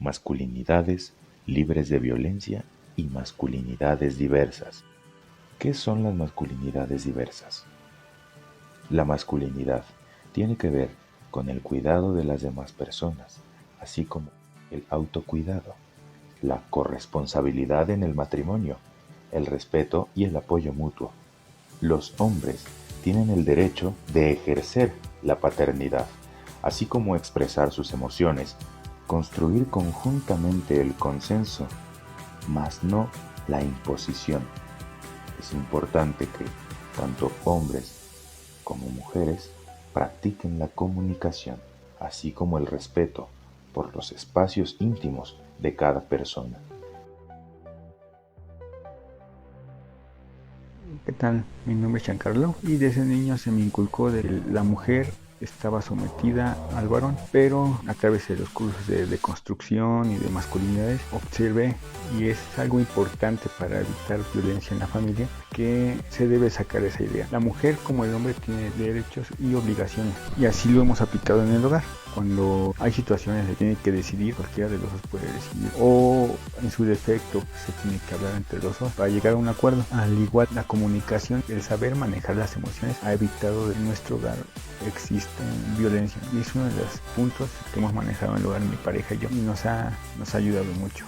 masculinidades libres de violencia y masculinidades diversas. ¿Qué son las masculinidades diversas? La masculinidad tiene que ver con el cuidado de las demás personas, así como el autocuidado, la corresponsabilidad en el matrimonio, el respeto y el apoyo mutuo. Los hombres tienen el derecho de ejercer la paternidad, así como expresar sus emociones, construir conjuntamente el consenso, mas no la imposición. Es importante que tanto hombres como mujeres practiquen la comunicación, así como el respeto por los espacios íntimos de cada persona. ¿Qué tal? Mi nombre es Giancarlo y desde niño se me inculcó de que la mujer estaba sometida al varón, pero a través de los cursos de construcción y de masculinidades observé, y es algo importante para evitar violencia en la familia, que se debe sacar esa idea. La mujer como el hombre tiene derechos y obligaciones, y así lo hemos aplicado en el hogar. Cuando hay situaciones que tiene que decidir, cualquiera de los dos puede decidir, o en su defecto se tiene que hablar entre los dos para llegar a un acuerdo. Al igual, la comunicación, el saber manejar las emociones ha evitado que en nuestro hogar exista violencia, y es uno de los puntos que hemos manejado en el hogar mi pareja y yo, y nos ha ayudado mucho.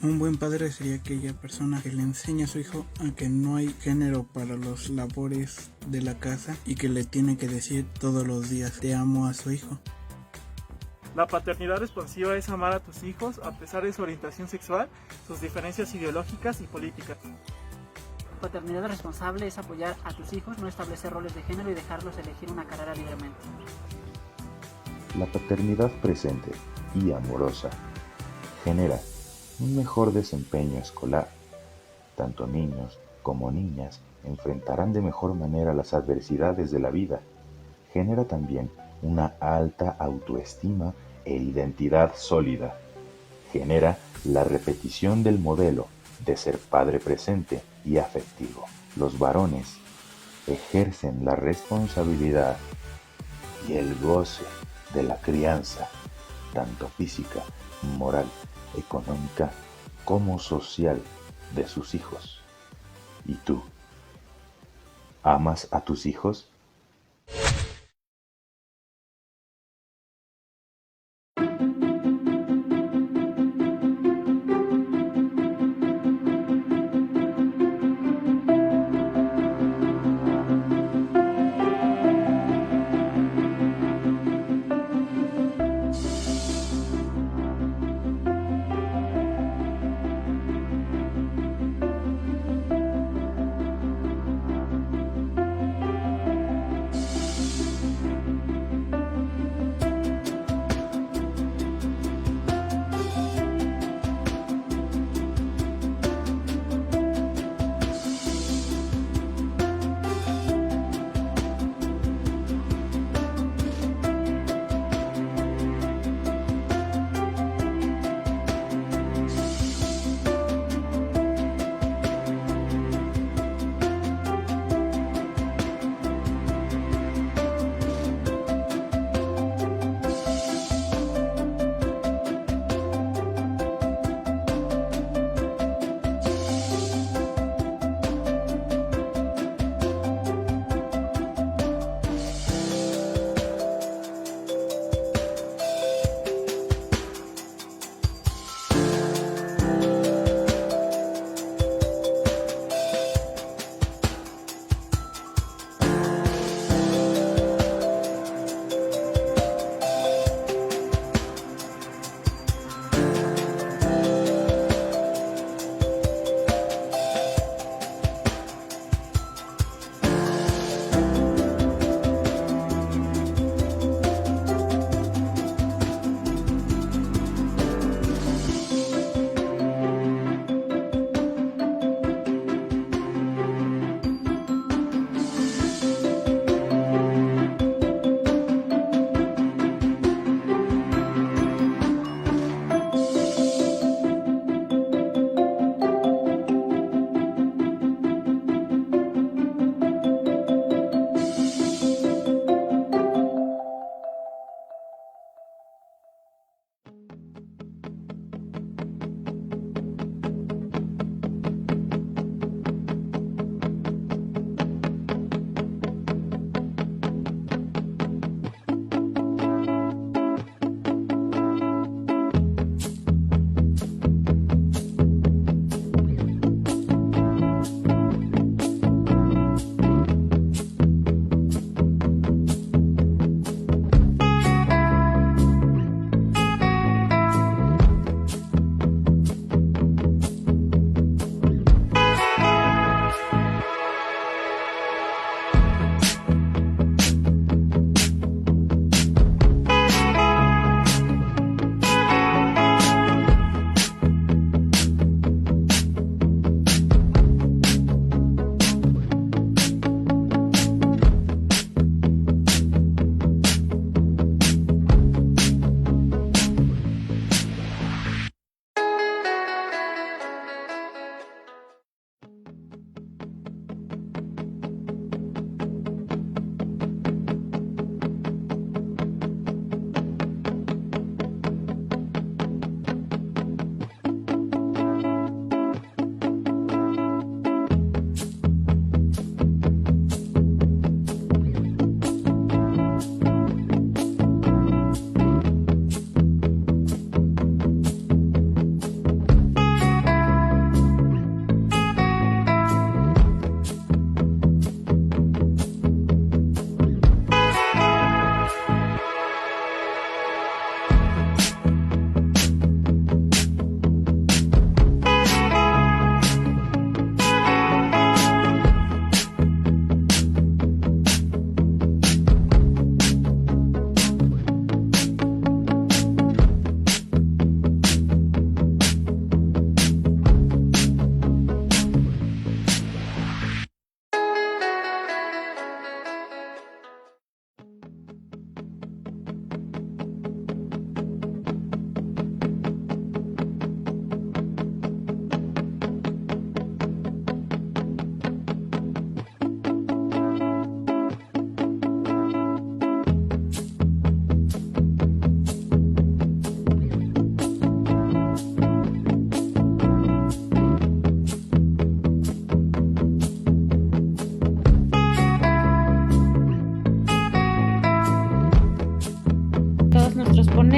Un buen padre sería aquella persona que le enseña a su hijo a que no hay género para las labores de la casa y que le tiene que decir todos los días te amo a su hijo. La paternidad responsiva es amar a tus hijos a pesar de su orientación sexual, sus diferencias ideológicas y políticas. Paternidad responsable es apoyar a tus hijos, no establecer roles de género y dejarlos elegir una carrera libremente. La paternidad presente y amorosa genera un mejor desempeño escolar. Tanto niños como niñas enfrentarán de mejor manera las adversidades de la vida. Genera también una alta autoestima e identidad sólida. Genera la repetición del modelo de ser padre presente y afectivo. Los varones ejercen la responsabilidad y el goce de la crianza, tanto física, moral, económica como social, de sus hijos. ¿Y tú? ¿Amas a tus hijos?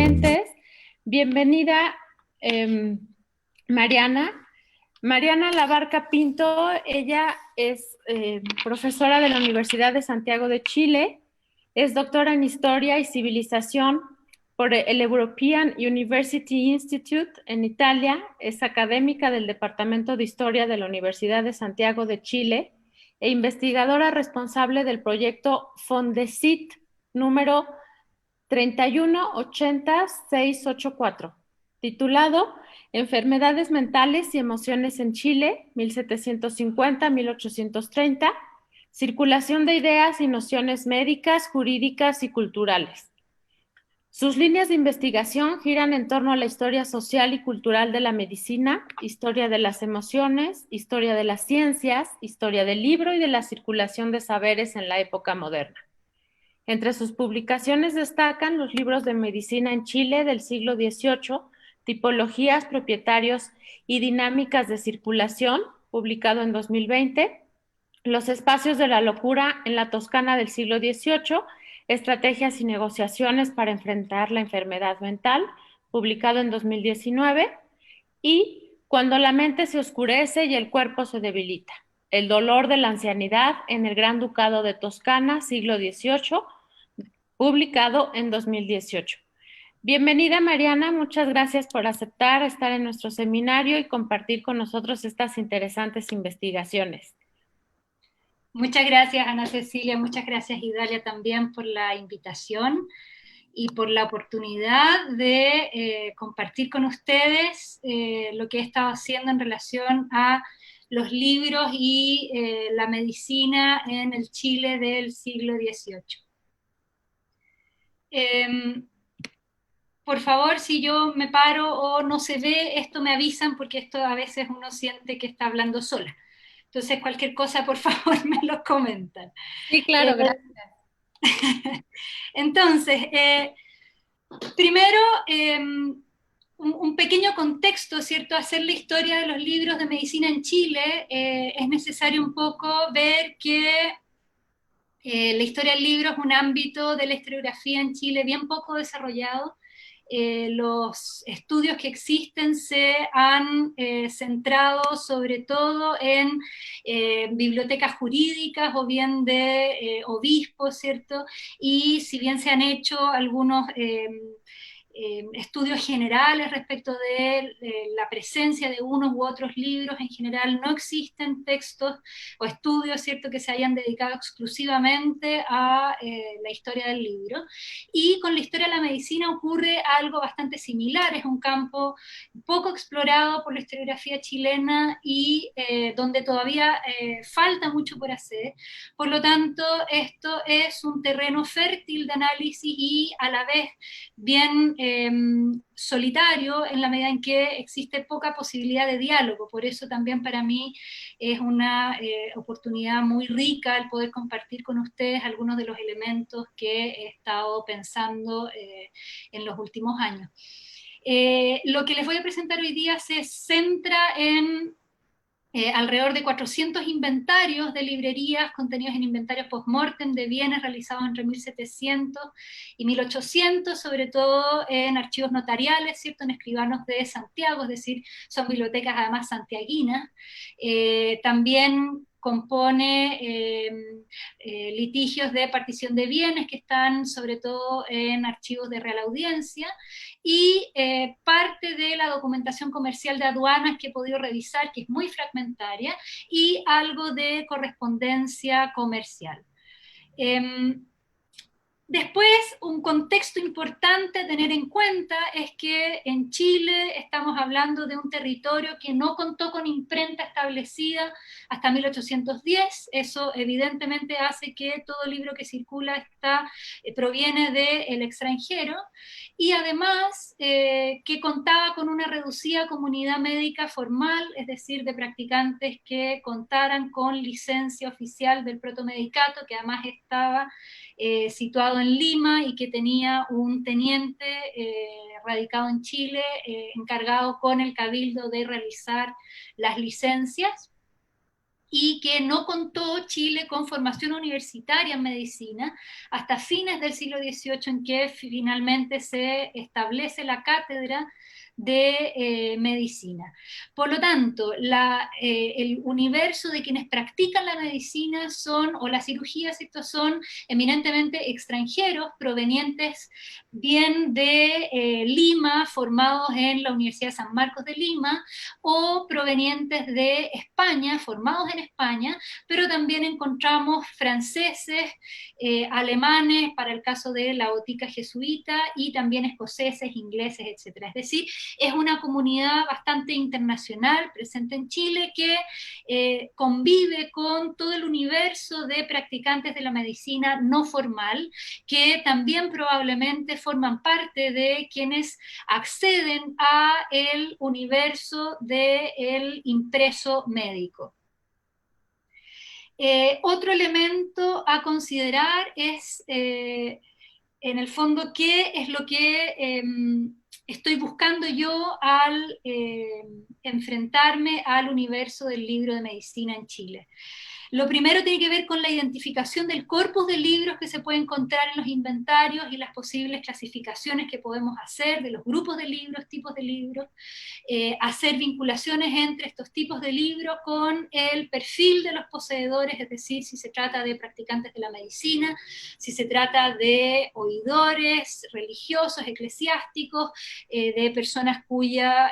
ponentes. Bienvenida, Mariana. Mariana Labarca Pinto, ella es profesora de la Universidad de Santiago de Chile, es doctora en Historia y Civilización por el European University Institute en Italia, es académica del Departamento de Historia de la Universidad de Santiago de Chile e investigadora responsable del proyecto Fondesit número 3180684, titulado Enfermedades mentales y emociones en Chile, 1750-1830, circulación de ideas y nociones médicas, jurídicas y culturales. Sus líneas de investigación giran en torno a la historia social y cultural de la medicina, historia de las emociones, historia de las ciencias, historia del libro y de la circulación de saberes en la época moderna. Entre sus publicaciones destacan los libros de medicina en Chile del siglo XVIII, Tipologías, propietarios y dinámicas de circulación, publicado en 2020, Los espacios de la locura en la Toscana del siglo XVIII, Estrategias y negociaciones para enfrentar la enfermedad mental, publicado en 2019, y Cuando la mente se oscurece y el cuerpo se debilita, El dolor de la ancianidad en el Gran Ducado de Toscana, siglo XVIII, publicado en 2018. Bienvenida, Mariana, muchas gracias por aceptar estar en nuestro seminario y compartir con nosotros estas interesantes investigaciones. Muchas gracias, Ana Cecilia, muchas gracias, Idalia, también por la invitación y por la oportunidad de compartir con ustedes lo que he estado haciendo en relación a los libros y la medicina en el Chile del siglo XVIII. Por favor, si yo me paro o no se ve, esto me avisan porque esto a veces uno siente que está hablando sola. Entonces, cualquier cosa, por favor, me lo comentan. Sí, claro, gracias. Entonces, primero, un pequeño contexto, ¿cierto? Hacer la historia de los libros de medicina en Chile, es necesario un poco ver que la historia del libro es un ámbito de la historiografía en Chile bien poco desarrollado. Los estudios que existen se han centrado sobre todo en bibliotecas jurídicas o bien de obispos, ¿cierto? Y si bien se han hecho algunos estudios generales respecto de la presencia de unos u otros libros, en general no existen textos o estudios, ¿cierto?, que se hayan dedicado exclusivamente a la historia del libro. Y con la historia de la medicina ocurre algo bastante similar, es un campo poco explorado por la historiografía chilena y donde todavía falta mucho por hacer. Por lo tanto, esto es un terreno fértil de análisis y a la vez bien solitario en la medida en que existe poca posibilidad de diálogo. Por eso también para mí es una oportunidad muy rica el poder compartir con ustedes algunos de los elementos que he estado pensando en los últimos años. Lo que les voy a presentar hoy día se centra en alrededor de 400 inventarios de librerías contenidos en inventarios post-mortem de bienes realizados entre 1700 y 1800, sobre todo en archivos notariales, ¿cierto?, en escribanos de Santiago, es decir, son bibliotecas además santiaguinas. También compone litigios de partición de bienes que están sobre todo en archivos de Real Audiencia, y parte de la documentación comercial de aduanas que he podido revisar, que es muy fragmentaria, y algo de correspondencia comercial. Después, un contexto importante a tener en cuenta es que en Chile estamos hablando de un territorio que no contó con imprenta establecida hasta 1810. Eso evidentemente hace que todo libro que circula proviene del extranjero, y además que contaba con una reducida comunidad médica formal, es decir, de practicantes que contaran con licencia oficial del protomedicato, que además estaba situado en Lima y que tenía un teniente radicado en Chile, encargado con el cabildo de realizar las licencias. y que no contó Chile con formación universitaria en medicina hasta fines del siglo XVIII, en que finalmente se establece la cátedra de medicina. Por lo tanto, el universo de quienes practican la medicina o la cirugía, ¿cierto? Son eminentemente extranjeros, provenientes bien de Lima, formados en la Universidad de San Marcos de Lima, o provenientes de España, formados en España, pero también encontramos franceses, alemanes, para el caso de la botica jesuita, y también escoceses, ingleses, etc. Es decir, es una comunidad bastante internacional presente en Chile que convive con todo el universo de practicantes de la medicina no formal, que también probablemente forman parte de quienes acceden a el universo del impreso médico. Otro elemento a considerar es, en el fondo, qué es lo que estoy buscando yo al enfrentarme al universo del libro de medicina en Chile. Lo primero tiene que ver con la identificación del corpus de libros que se puede encontrar en los inventarios y las posibles clasificaciones que podemos hacer de los grupos de libros, tipos de libros, hacer vinculaciones entre estos tipos de libros con el perfil de los poseedores, es decir, si se trata de practicantes de la medicina, si se trata de oidores, religiosos, eclesiásticos, de personas cuya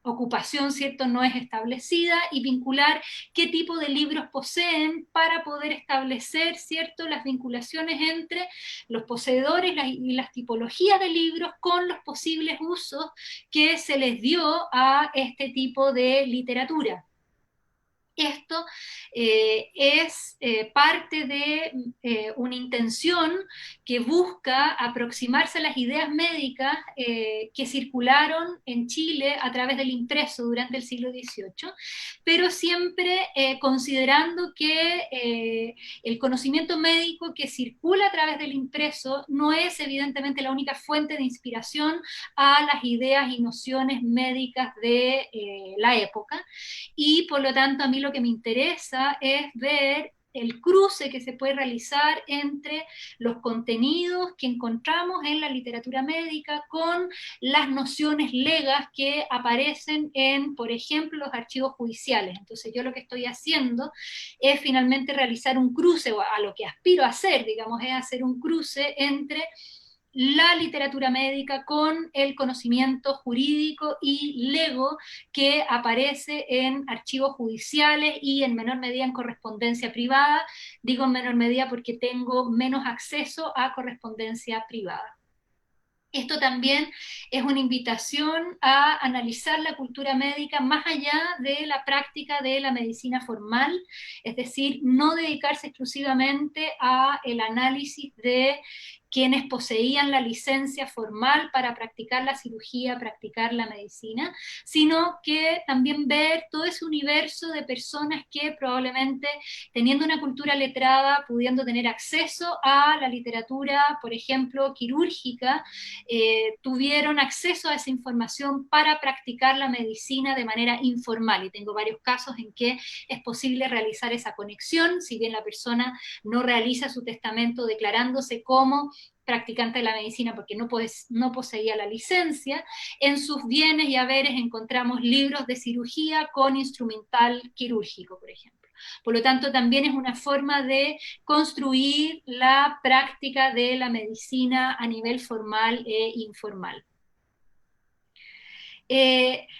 ocupación, ¿cierto?, no es establecida, y vincular qué tipo de libros poseen para poder establecer, ¿cierto?, las vinculaciones entre los poseedores y las tipologías de libros con los posibles usos que se les dio a este tipo de literatura. Esto es parte de una intención que busca aproximarse a las ideas médicas que circularon en Chile a través del impreso durante el siglo XVIII, pero siempre considerando que el conocimiento médico que circula a través del impreso no es evidentemente la única fuente de inspiración a las ideas y nociones médicas de la época, y por lo tanto a mí lo que me interesa es ver el cruce que se puede realizar entre los contenidos que encontramos en la literatura médica con las nociones legas que aparecen en, por ejemplo, los archivos judiciales. Entonces yo lo que estoy haciendo es finalmente realizar un cruce, o a lo que aspiro a hacer, digamos, es hacer un cruce entre la literatura médica con el conocimiento jurídico y lego que aparece en archivos judiciales y en menor medida en correspondencia privada. Digo en menor medida porque tengo menos acceso a correspondencia privada. Esto también es una invitación a analizar la cultura médica más allá de la práctica de la medicina formal, es decir, no dedicarse exclusivamente a el análisis de quienes poseían la licencia formal para practicar la cirugía, practicar la medicina, sino que también ver todo ese universo de personas que probablemente, teniendo una cultura letrada, pudiendo tener acceso a la literatura, por ejemplo, quirúrgica, tuvieron acceso a esa información para practicar la medicina de manera informal. Y tengo varios casos en que es posible realizar esa conexión, si bien la persona no realiza su testamento declarándose como practicante de la medicina porque no poseía la licencia. En sus bienes y haberes encontramos libros de cirugía con instrumental quirúrgico, por ejemplo. Por lo tanto, también es una forma de construir la práctica de la medicina a nivel formal e informal.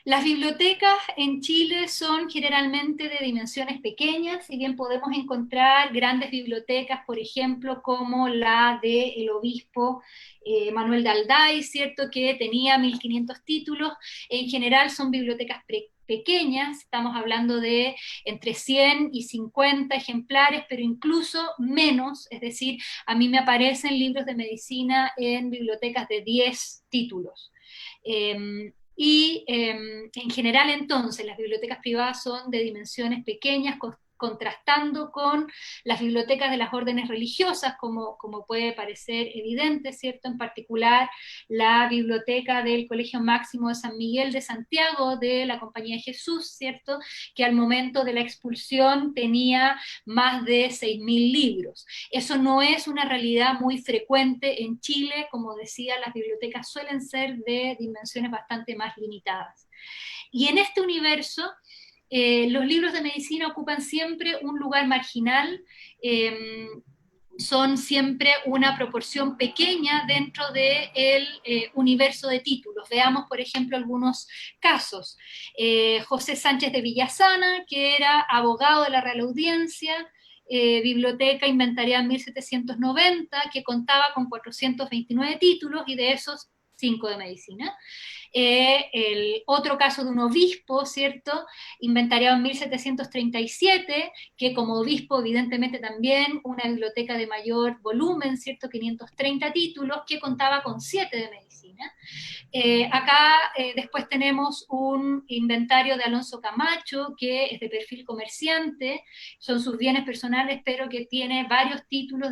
Las bibliotecas en Chile son generalmente de dimensiones pequeñas, si bien podemos encontrar grandes bibliotecas, por ejemplo, como la del obispo Manuel de Alday, ¿cierto?, que tenía 1500 títulos. En general son bibliotecas pequeñas, estamos hablando de entre 100 y 50 ejemplares, pero incluso menos, es decir, a mí me aparecen libros de medicina en bibliotecas de 10 títulos. En general, entonces, las bibliotecas privadas son de dimensiones pequeñas, contrastando con las bibliotecas de las órdenes religiosas, como puede parecer evidente, ¿cierto? En particular, la biblioteca del Colegio Máximo de San Miguel de Santiago, de la Compañía de Jesús, ¿cierto? Que al momento de la expulsión tenía más de 6.000 libros. Eso no es una realidad muy frecuente en Chile, como decía, las bibliotecas suelen ser de dimensiones bastante más limitadas. Y en este universo, los libros de medicina ocupan siempre un lugar marginal, son siempre una proporción pequeña dentro del universo de títulos. Veamos, por ejemplo, algunos casos. José Sánchez de Villasana, que era abogado de la Real Audiencia, biblioteca inventariada en 1790, que contaba con 429 títulos, y de esos 5 de medicina. El otro caso de un obispo, ¿cierto?, inventariado en 1737, que como obispo evidentemente también una biblioteca de mayor volumen, ¿cierto?, 530 títulos, que contaba con 7 de medicina. Acá después tenemos un inventario de Alonso Camacho, que es de perfil comerciante, son sus bienes personales, pero que tiene varios títulos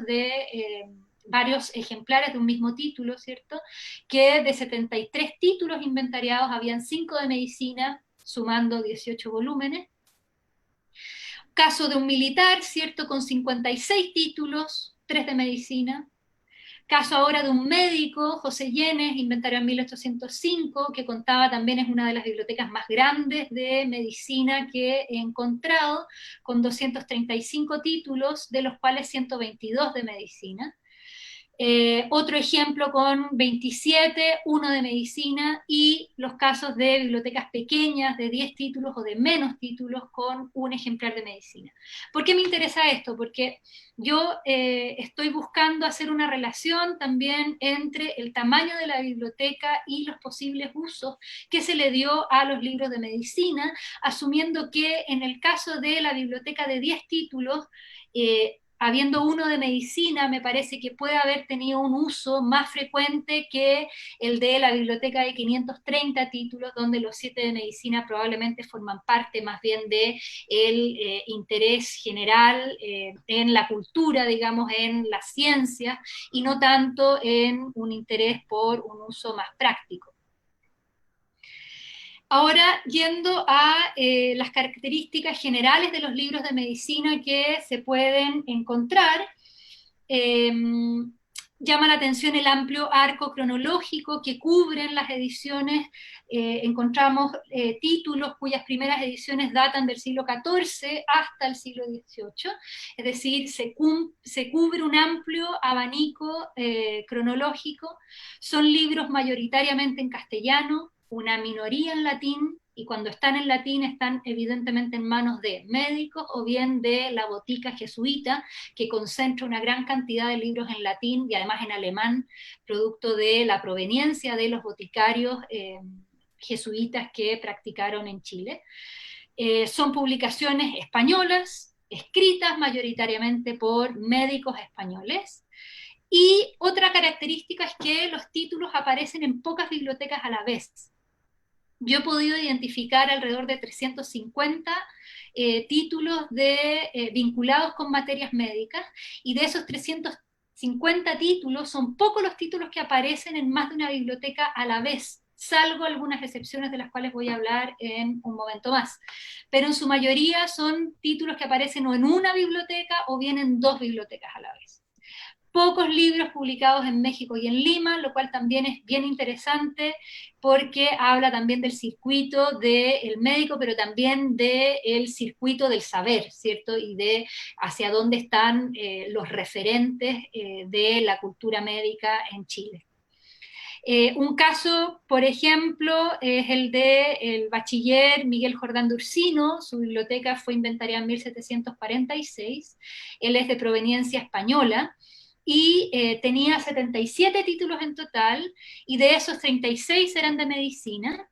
varios ejemplares de un mismo título, ¿cierto? Que de 73 títulos inventariados habían 5 de medicina, sumando 18 volúmenes. Caso de un militar, ¿cierto? Con 56 títulos, 3 de medicina. Caso ahora de un médico, José Llenes, inventariado en 1805, que contaba también, es una de las bibliotecas más grandes de medicina que he encontrado, con 235 títulos, de los cuales 122 de medicina. Otro ejemplo con 27, uno de medicina, y los casos de bibliotecas pequeñas de 10 títulos o de menos títulos con un ejemplar de medicina. ¿Por qué me interesa esto? Porque yo estoy buscando hacer una relación también entre el tamaño de la biblioteca y los posibles usos que se le dio a los libros de medicina, asumiendo que en el caso de la biblioteca de 10 títulos, habiendo uno de medicina, me parece que puede haber tenido un uso más frecuente que el de la biblioteca de 530 títulos, donde los 7 de medicina probablemente forman parte más bien del interés general en la cultura, digamos, en las ciencias, y no tanto en un interés por un uso más práctico. Ahora, yendo a las características generales de los libros de medicina que se pueden encontrar, llama la atención el amplio arco cronológico que cubren las ediciones. Encontramos títulos cuyas primeras ediciones datan del siglo XIV hasta el siglo XVIII, es decir, se cubre un amplio abanico cronológico. Son libros mayoritariamente en castellano, una minoría en latín, y cuando están en latín están evidentemente en manos de médicos o bien de la botica jesuita, que concentra una gran cantidad de libros en latín y además en alemán, producto de la proveniencia de los boticarios jesuitas que practicaron en Chile. Son publicaciones españolas, escritas mayoritariamente por médicos españoles. Y otra característica es que los títulos aparecen en pocas bibliotecas a la vez. Yo he podido identificar alrededor de 350 títulos vinculados con materias médicas, y de esos 350 títulos son pocos los títulos que aparecen en más de una biblioteca a la vez, salvo algunas excepciones de las cuales voy a hablar en un momento más. Pero en su mayoría son títulos que aparecen o en una biblioteca o bien en 2 bibliotecas a la vez. Pocos libros publicados en México y en Lima, lo cual también es bien interesante porque habla también del circuito del médico, pero también del circuito del saber, ¿cierto? Y de hacia dónde están los referentes de la cultura médica en Chile. Un caso, por ejemplo, es el del bachiller Miguel Jordán de Ursino. Su biblioteca fue inventariada en 1746, él es de proveniencia española, y tenía 77 títulos en total, y de esos 36 eran de medicina,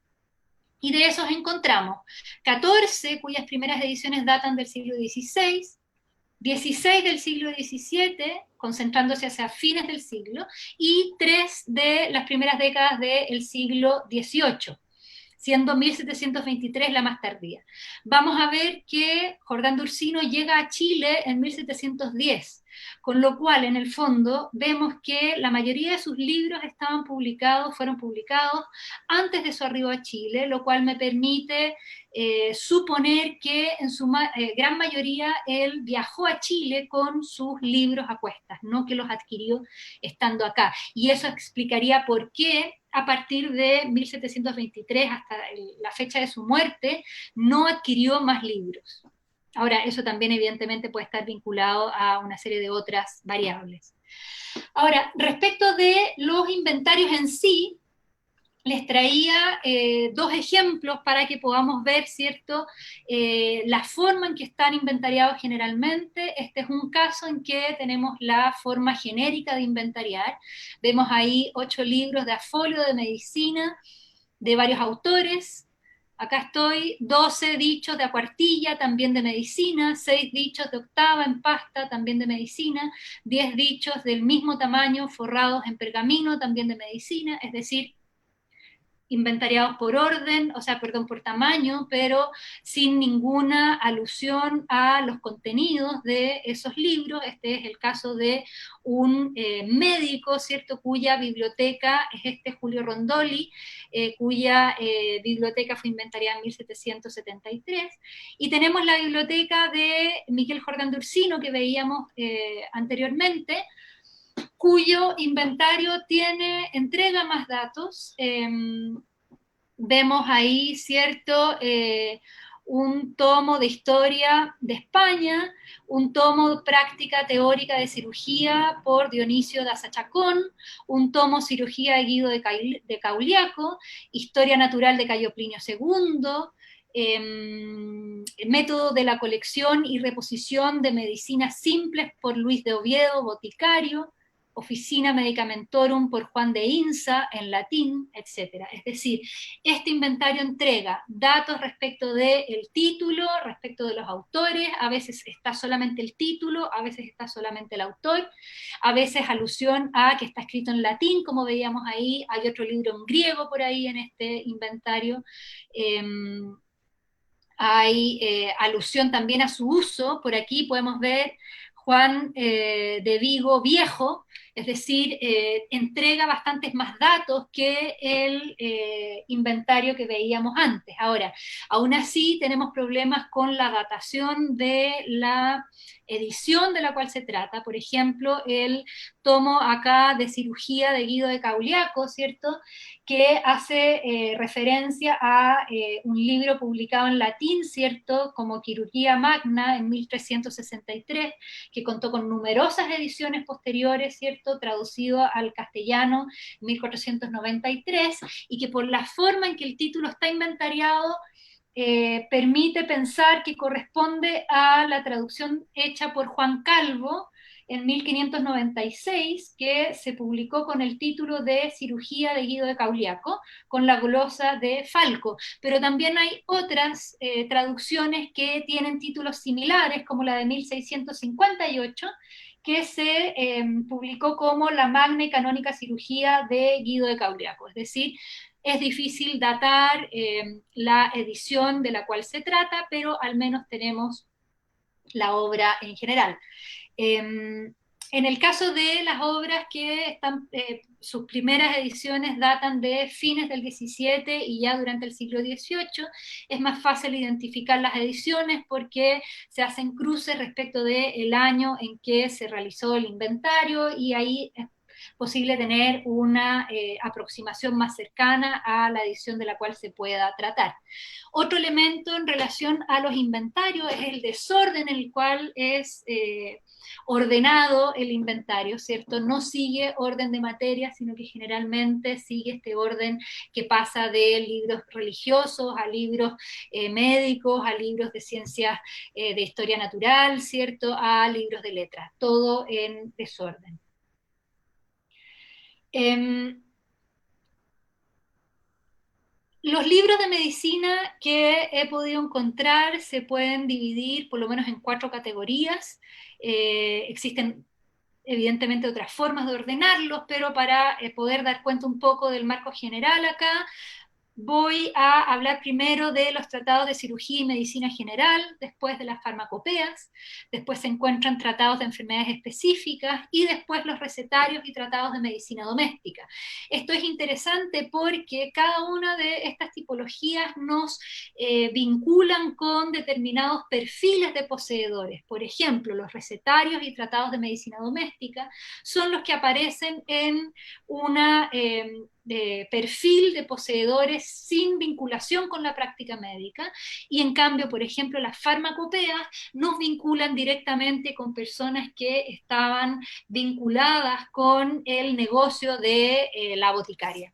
y de esos encontramos 14 cuyas primeras ediciones datan del siglo XVI, 16 del siglo XVII, concentrándose hacia fines del siglo, y 3 de las primeras décadas del siglo XVIII. siendo 1723 la más tardía. Vamos a ver que Jordán de Ursino llega a Chile en 1710, con lo cual, en el fondo, vemos que la mayoría de sus libros fueron publicados antes de su arribo a Chile, lo cual me permite suponer que en su gran mayoría él viajó a Chile con sus libros a cuestas, no que los adquirió estando acá. Y eso explicaría por qué a partir de 1723 hasta la fecha de su muerte no adquirió más libros. Ahora, eso también evidentemente puede estar vinculado a una serie de otras variables. Ahora, respecto de los inventarios en sí, les traía dos ejemplos para que podamos ver, ¿cierto?, la forma en que están inventariados generalmente. Este es un caso en que tenemos la forma genérica de inventariar. Vemos ahí 8 libros de afolio de medicina de varios autores. Acá estoy, 12 dichos de acuartilla, también de medicina, 6 dichos de octava en pasta, también de medicina, 10 dichos del mismo tamaño forrados en pergamino, también de medicina, es decir, inventariados por orden, o sea, perdón, por tamaño, pero sin ninguna alusión a los contenidos de esos libros. Este es el caso de un médico, ¿cierto?, cuya biblioteca es Julio Rondoli, cuya biblioteca fue inventariada en 1773, y tenemos la biblioteca de Miguel Jordán de Ursino, que veíamos anteriormente, cuyo inventario entrega más datos. Vemos ahí, ¿cierto?, un tomo de historia de España, un tomo de práctica teórica de cirugía por Dionisio Daza Chacón, un tomo cirugía de Guido de Cauliaco, historia natural de Cayo Plinio II, método de la colección y reposición de medicinas simples por Luis de Oviedo, boticario, Officina Medicamentorum por Juan de Insa, en latín, etc. Es decir, este inventario entrega datos respecto del título, respecto de los autores, a veces está solamente el título, a veces está solamente el autor, a veces alusión a que está escrito en latín, como veíamos ahí, hay otro libro en griego por ahí en este inventario. Hay alusión también a su uso, por aquí podemos ver Juan de Vigo Viejo, es decir, entrega bastantes más datos que el inventario que veíamos antes. Ahora, aún así tenemos problemas con la datación de la edición de la cual se trata. Por ejemplo, el tomo acá de cirugía de Guido de Cauliaco, ¿cierto?, que hace referencia a un libro publicado en latín, ¿cierto?, como Quirurgia Magna en 1363, que contó con numerosas ediciones posteriores, ¿cierto?, traducido al castellano en 1493, y que por la forma en que el título está inventariado, permite pensar que corresponde a la traducción hecha por Juan Calvo en 1596, que se publicó con el título de Cirugía de Guido de Cauliaco, con la glosa de Falco. Pero también hay otras traducciones que tienen títulos similares, como la de 1658, que se publicó como la Magna y Canónica Cirugía de Guido de Cauliaco. Es decir, es difícil datar la edición de la cual se trata, pero al menos tenemos la obra en general. En el caso de las obras que están, sus primeras ediciones datan de fines del XVII y ya durante el siglo XVIII, es más fácil identificar las ediciones porque se hacen cruces respecto del año en que se realizó el inventario, y ahí es posible tener una aproximación más cercana a la edición de la cual se pueda tratar. Otro elemento en relación a los inventarios es el desorden en el cual es ordenado el inventario, ¿cierto? No sigue orden de materia, sino que generalmente sigue este orden que pasa de libros religiosos a libros médicos, a libros de ciencias de historia natural, ¿cierto?, a libros de letras, todo en desorden. Los libros de medicina que he podido encontrar se pueden dividir por lo menos en 4 categorías. Existen evidentemente otras formas de ordenarlos, pero para poder dar cuenta un poco del marco general acá, voy a hablar primero de los tratados de cirugía y medicina general, después de las farmacopeas, después se encuentran tratados de enfermedades específicas y después los recetarios y tratados de medicina doméstica. Esto es interesante porque cada una de estas tipologías nos vinculan con determinados perfiles de poseedores. Por ejemplo, los recetarios y tratados de medicina doméstica son los que aparecen en una de perfil de poseedores sin vinculación con la práctica médica, y en cambio, por ejemplo, las farmacopeas nos vinculan directamente con personas que estaban vinculadas con el negocio de la boticaria.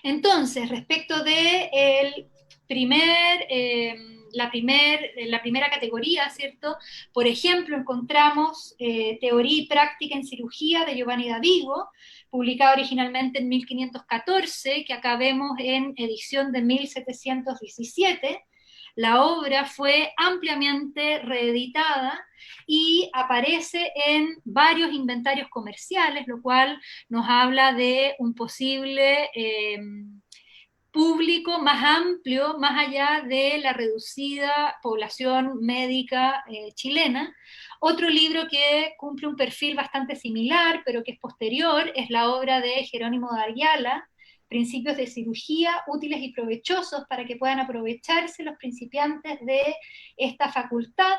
Entonces, respecto de la primera categoría, ¿cierto? Por ejemplo, encontramos Teoría y Práctica en Cirugía de Giovanni Davigo, publicado originalmente en 1514, que acá vemos en edición de 1717. La obra fue ampliamente reeditada y aparece en varios inventarios comerciales, lo cual nos habla de un posible público más amplio, más allá de la reducida población médica chilena. Otro libro que cumple un perfil bastante similar, pero que es posterior, es la obra de Jerónimo de Ayala, Principios de Cirugía, útiles y provechosos para que puedan aprovecharse los principiantes de esta facultad,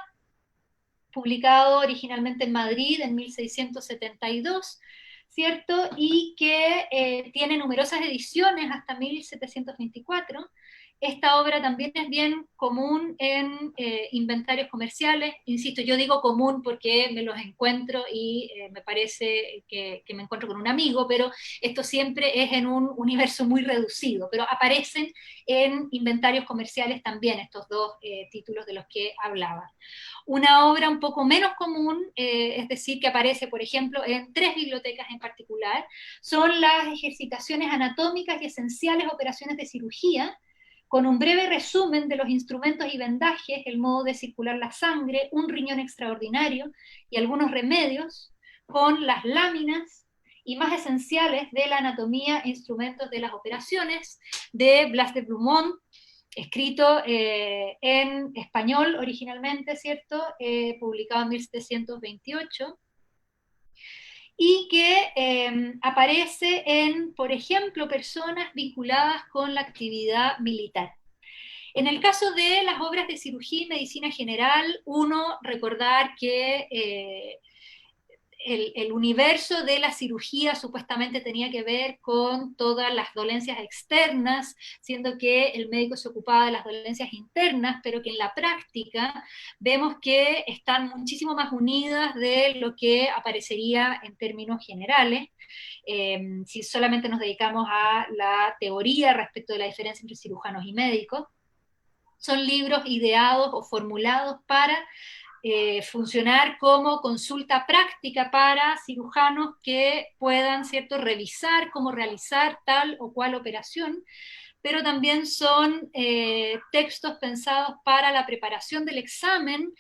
publicado originalmente en Madrid en 1672, ¿cierto? Y que tiene numerosas ediciones hasta 1724. Esta obra también es bien común en inventarios comerciales. Insisto, yo digo común porque me los encuentro y me parece que me encuentro con un amigo, pero esto siempre es en un universo muy reducido, pero aparecen en inventarios comerciales también estos dos títulos de los que hablaba. Una obra un poco menos común, es decir, que aparece, por ejemplo, en 3 bibliotecas en particular, son las ejercitaciones anatómicas y esenciales operaciones de cirugía, con un breve resumen de los instrumentos y vendajes, el modo de circular la sangre, un riñón extraordinario y algunos remedios, con las láminas y más esenciales de la anatomía e instrumentos de las operaciones, de Blas de Blumont, escrito en español originalmente, ¿cierto? Publicado en 1728, y que aparece en, por ejemplo, personas vinculadas con la actividad militar. En el caso de las obras de cirugía y medicina general, uno recordar que el universo de la cirugía supuestamente tenía que ver con todas las dolencias externas, siendo que el médico se ocupaba de las dolencias internas, pero que en la práctica vemos que están muchísimo más unidas de lo que aparecería en términos generales. Si solamente nos dedicamos a la teoría respecto de la diferencia entre cirujanos y médicos, son libros ideados o formulados para funcionar como consulta práctica para cirujanos que puedan, ¿cierto?, revisar cómo realizar tal o cual operación, pero también son textos pensados para la preparación del examen,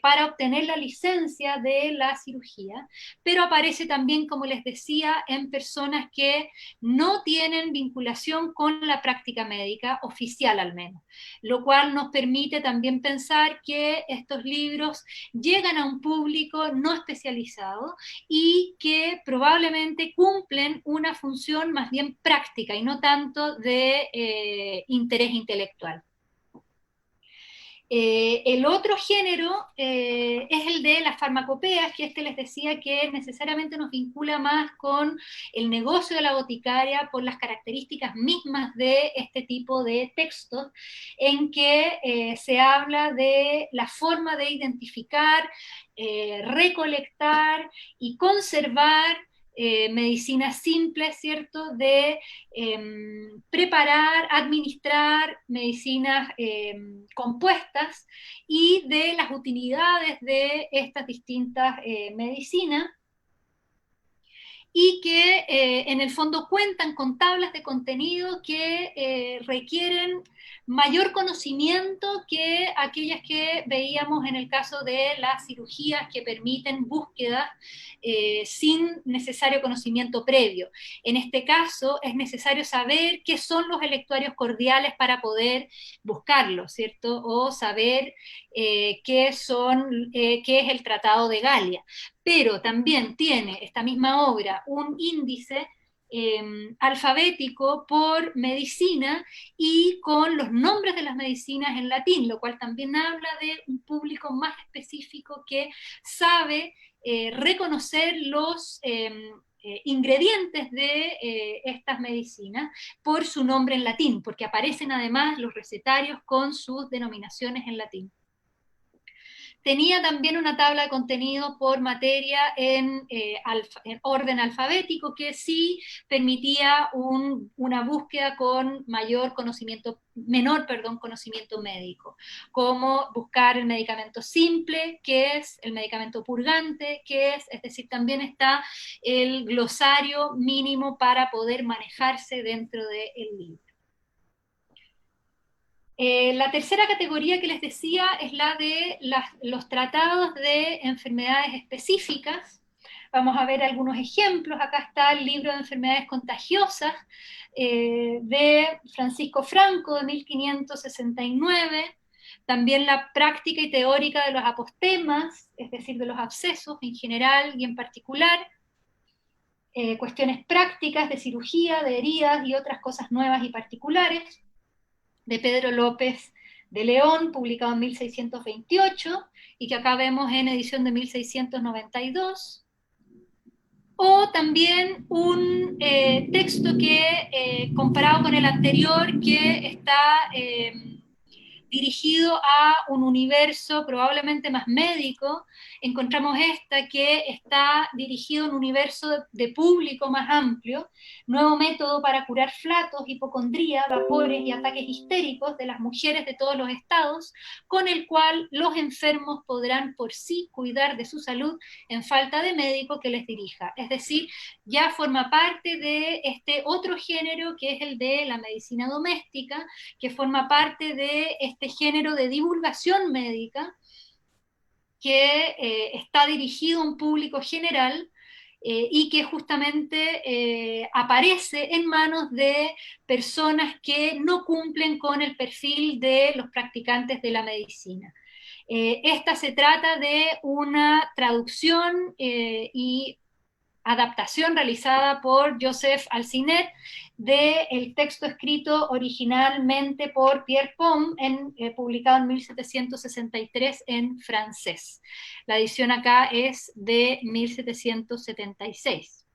para obtener la licencia de la cirugía, pero aparece también, como les decía, en personas que no tienen vinculación con la práctica médica, oficial al menos, lo cual nos permite también pensar que estos libros llegan a un público no especializado y que probablemente cumplen una función más bien práctica y no tanto de interés intelectual. El otro género es el de las farmacopeas, que les decía que necesariamente nos vincula más con el negocio de la boticaria por las características mismas de este tipo de textos, en que se habla de la forma de identificar, recolectar y conservar medicinas simples, ¿cierto?, de preparar, administrar medicinas compuestas y de las utilidades de estas distintas medicinas. y que en el fondo cuentan con tablas de contenido que requieren mayor conocimiento que aquellas que veíamos en el caso de las cirugías que permiten búsquedas sin necesario conocimiento previo. En este caso es necesario saber qué son los electuarios cordiales para poder buscarlos, ¿cierto? O saber qué es el Tratado de Galia. Pero también tiene esta misma obra un índice alfabético por medicina y con los nombres de las medicinas en latín, lo cual también habla de un público más específico que sabe reconocer los ingredientes de estas medicinas por su nombre en latín, porque aparecen además los recetarios con sus denominaciones en latín. Tenía también una tabla de contenido por materia en orden alfabético que sí permitía una búsqueda con menor conocimiento médico, como buscar el medicamento simple, que es el medicamento purgante, es decir, también está el glosario mínimo para poder manejarse dentro del libro. La tercera categoría que les decía es la de los tratados de enfermedades específicas. Vamos a ver algunos ejemplos. Acá está el libro de enfermedades contagiosas de Francisco Franco de 1569. También la práctica y teórica de los apostemas, es decir, de los abscesos en general y en particular. Cuestiones prácticas de cirugía, de heridas y otras cosas nuevas y particulares, de Pedro López de León, publicado en 1628, y que acá vemos en edición de 1692, o también un texto que, comparado con el anterior, que está dirigido a un universo probablemente más médico, encontramos esta que está dirigido a un universo de público más amplio, nuevo método para curar flatos, hipocondría, vapores y ataques histéricos de las mujeres de todos los estados, con el cual los enfermos podrán por sí cuidar de su salud en falta de médico que les dirija. Es decir, ya forma parte de este otro género que es el de la medicina doméstica, que forma parte de este género de divulgación médica que está dirigido a un público general y que justamente aparece en manos de personas que no cumplen con el perfil de los practicantes de la medicina. Esta se trata de una traducción y adaptación realizada por Joseph Alcinet del texto escrito originalmente por Pierre Pom, publicado en 1763 en francés. La edición acá es de 1776.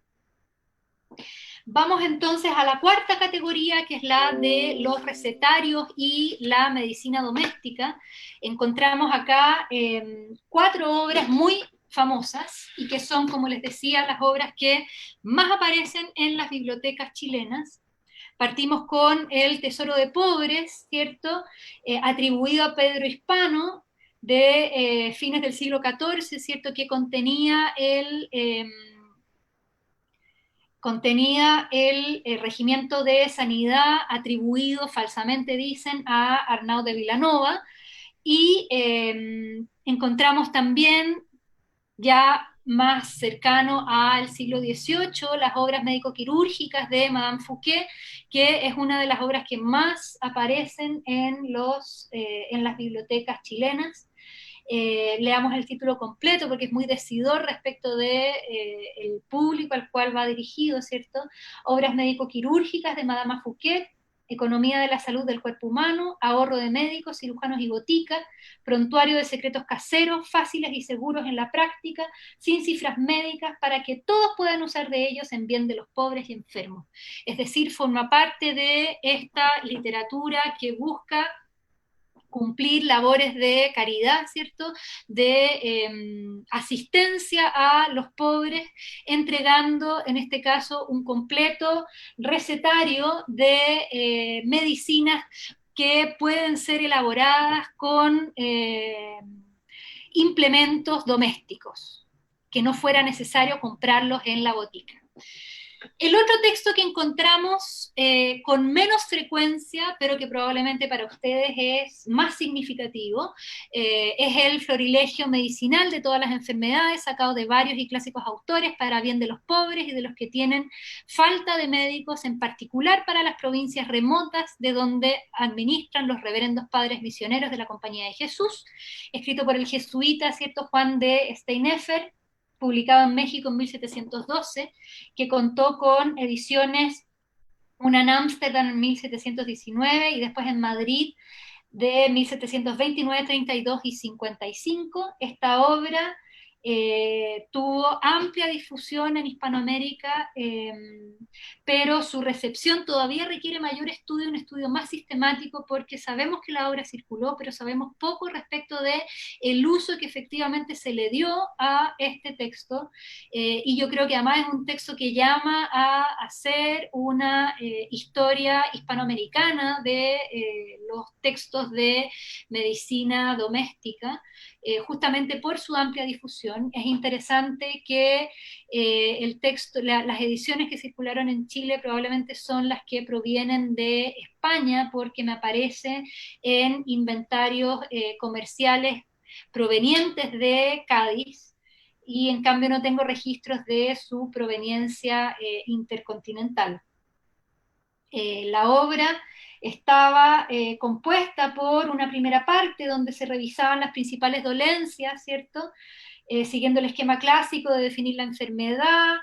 Vamos entonces a la cuarta categoría, que es la de los recetarios y la medicina doméstica. Encontramos acá 4 obras muy famosas y que son, como les decía, las obras que más aparecen en las bibliotecas chilenas. Partimos con El Tesoro de Pobres, ¿cierto? Atribuido a Pedro Hispano, de fines del siglo XIV, ¿cierto? Que contenía el regimiento de sanidad atribuido, falsamente dicen, a Arnaud de Vilanova, y encontramos también, ya más cercano al siglo XVIII, las obras médico-quirúrgicas de Madame Fouquet, que es una de las obras que más aparecen en las bibliotecas chilenas. Leamos el título completo porque es muy decidor respecto de el público al cual va dirigido, ¿cierto? Obras médico-quirúrgicas de Madame Fouquet, Economía de la salud del cuerpo humano, ahorro de médicos, cirujanos y botica, prontuario de secretos caseros, fáciles y seguros en la práctica, sin cifras médicas, para que todos puedan usar de ellos en bien de los pobres y enfermos. Es decir, forma parte de esta literatura que busca cumplir labores de caridad, ¿cierto? De asistencia a los pobres, entregando, en este caso, un completo recetario de medicinas que pueden ser elaboradas con implementos domésticos, que no fuera necesario comprarlos en la botica. El otro texto que encontramos con menos frecuencia, pero que probablemente para ustedes es más significativo, es el Florilegio medicinal de todas las enfermedades, sacado de varios y clásicos autores para bien de los pobres y de los que tienen falta de médicos, en particular para las provincias remotas de donde administran los reverendos padres misioneros de la Compañía de Jesús, escrito por el jesuita, ¿cierto?, Juan de Steineffer, publicado en México en 1712, que contó con ediciones, una en Ámsterdam en 1719 y después en Madrid de 1729, 32 y 55. Esta obra tuvo amplia difusión en Hispanoamérica, pero su recepción todavía requiere mayor estudio, un estudio más sistemático, porque sabemos que la obra circuló, pero sabemos poco respecto de el uso que efectivamente se le dio a este texto, y yo creo que además es un texto que llama a hacer una historia hispanoamericana de los textos de medicina doméstica, justamente por su amplia difusión. Es interesante que el texto, las ediciones que circularon en Chile probablemente son las que provienen de España, porque me aparece en inventarios comerciales provenientes de Cádiz, y en cambio no tengo registros de su proveniencia intercontinental. La obra estaba compuesta por una primera parte donde se revisaban las principales dolencias, ¿cierto? Siguiendo el esquema clásico de definir la enfermedad,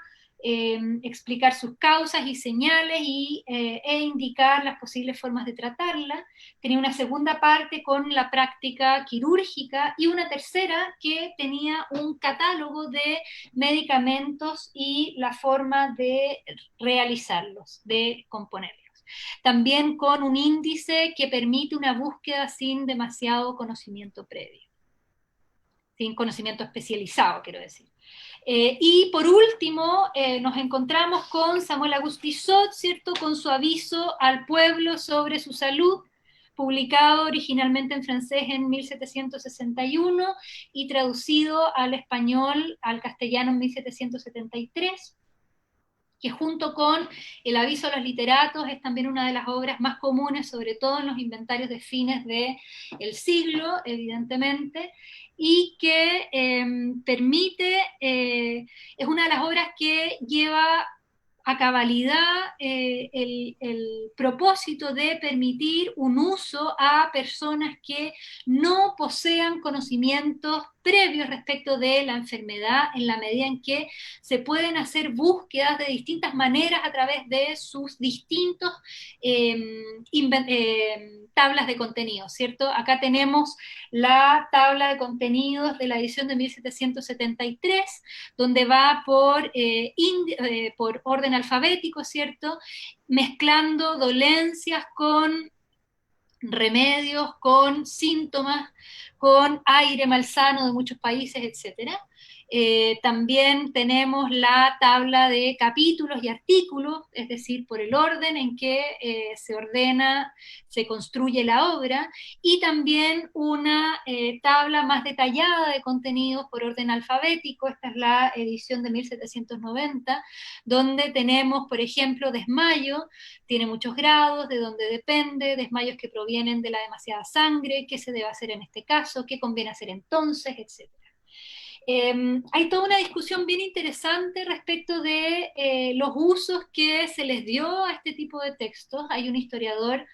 explicar sus causas y señales e indicar las posibles formas de tratarla. Tenía una segunda parte con la práctica quirúrgica y una tercera que tenía un catálogo de medicamentos y la forma de realizarlos, de componerlos. También con un índice que permite una búsqueda sin demasiado conocimiento previo, sin conocimiento especializado, quiero decir. Y por último, nos encontramos con Samuel Auguste Tissot, ¿cierto?, con su aviso al pueblo sobre su salud, publicado originalmente en francés en 1761 y traducido al español, al castellano en 1773, que junto con el aviso a los literatos es también una de las obras más comunes, sobre todo en los inventarios de fines del siglo, evidentemente, y que permite, es una de las obras que lleva a cabalidad el propósito de permitir un uso a personas que no posean conocimientos previos respecto de la enfermedad, en la medida en que se pueden hacer búsquedas de distintas maneras a través de sus distintos tablas de contenido, ¿cierto? Acá tenemos la tabla de contenidos de la edición de 1773, donde va por orden alfabético, ¿cierto?, mezclando dolencias con remedios, con síntomas, con aire malsano de muchos países, etc. También tenemos la tabla de capítulos y artículos, es decir, por el orden en que se ordena, se construye la obra, y también una tabla más detallada de contenidos por orden alfabético. Esta es la edición de 1790, donde tenemos, por ejemplo, desmayo, tiene muchos grados, de dónde depende, desmayos que provienen de la demasiada sangre, qué se debe hacer en este caso, qué conviene hacer entonces, etc. Hay toda una discusión bien interesante respecto de los usos que se les dio a este tipo de textos. Hay un historiador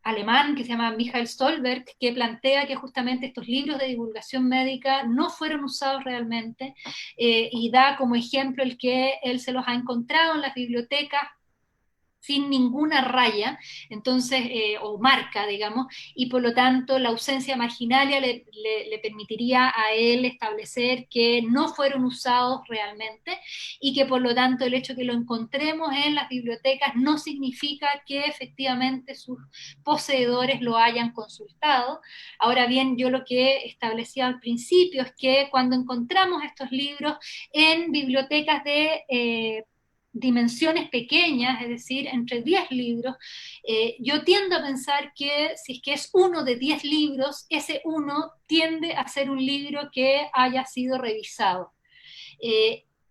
alemán que se llama Michael Stolberg, que plantea que justamente estos libros de divulgación médica no fueron usados realmente, y da como ejemplo el que él se los ha encontrado en las bibliotecas sin ninguna raya, entonces, o marca, digamos, y por lo tanto la ausencia marginalia le permitiría a él establecer que no fueron usados realmente, y que por lo tanto el hecho que lo encontremos en las bibliotecas no significa que efectivamente sus poseedores lo hayan consultado. Ahora bien, yo lo que establecía al principio es que cuando encontramos estos libros en bibliotecas de dimensiones pequeñas, es decir, entre 10 libros, yo tiendo a pensar que si es que es uno de 10 libros, ese uno tiende a ser un libro que haya sido revisado.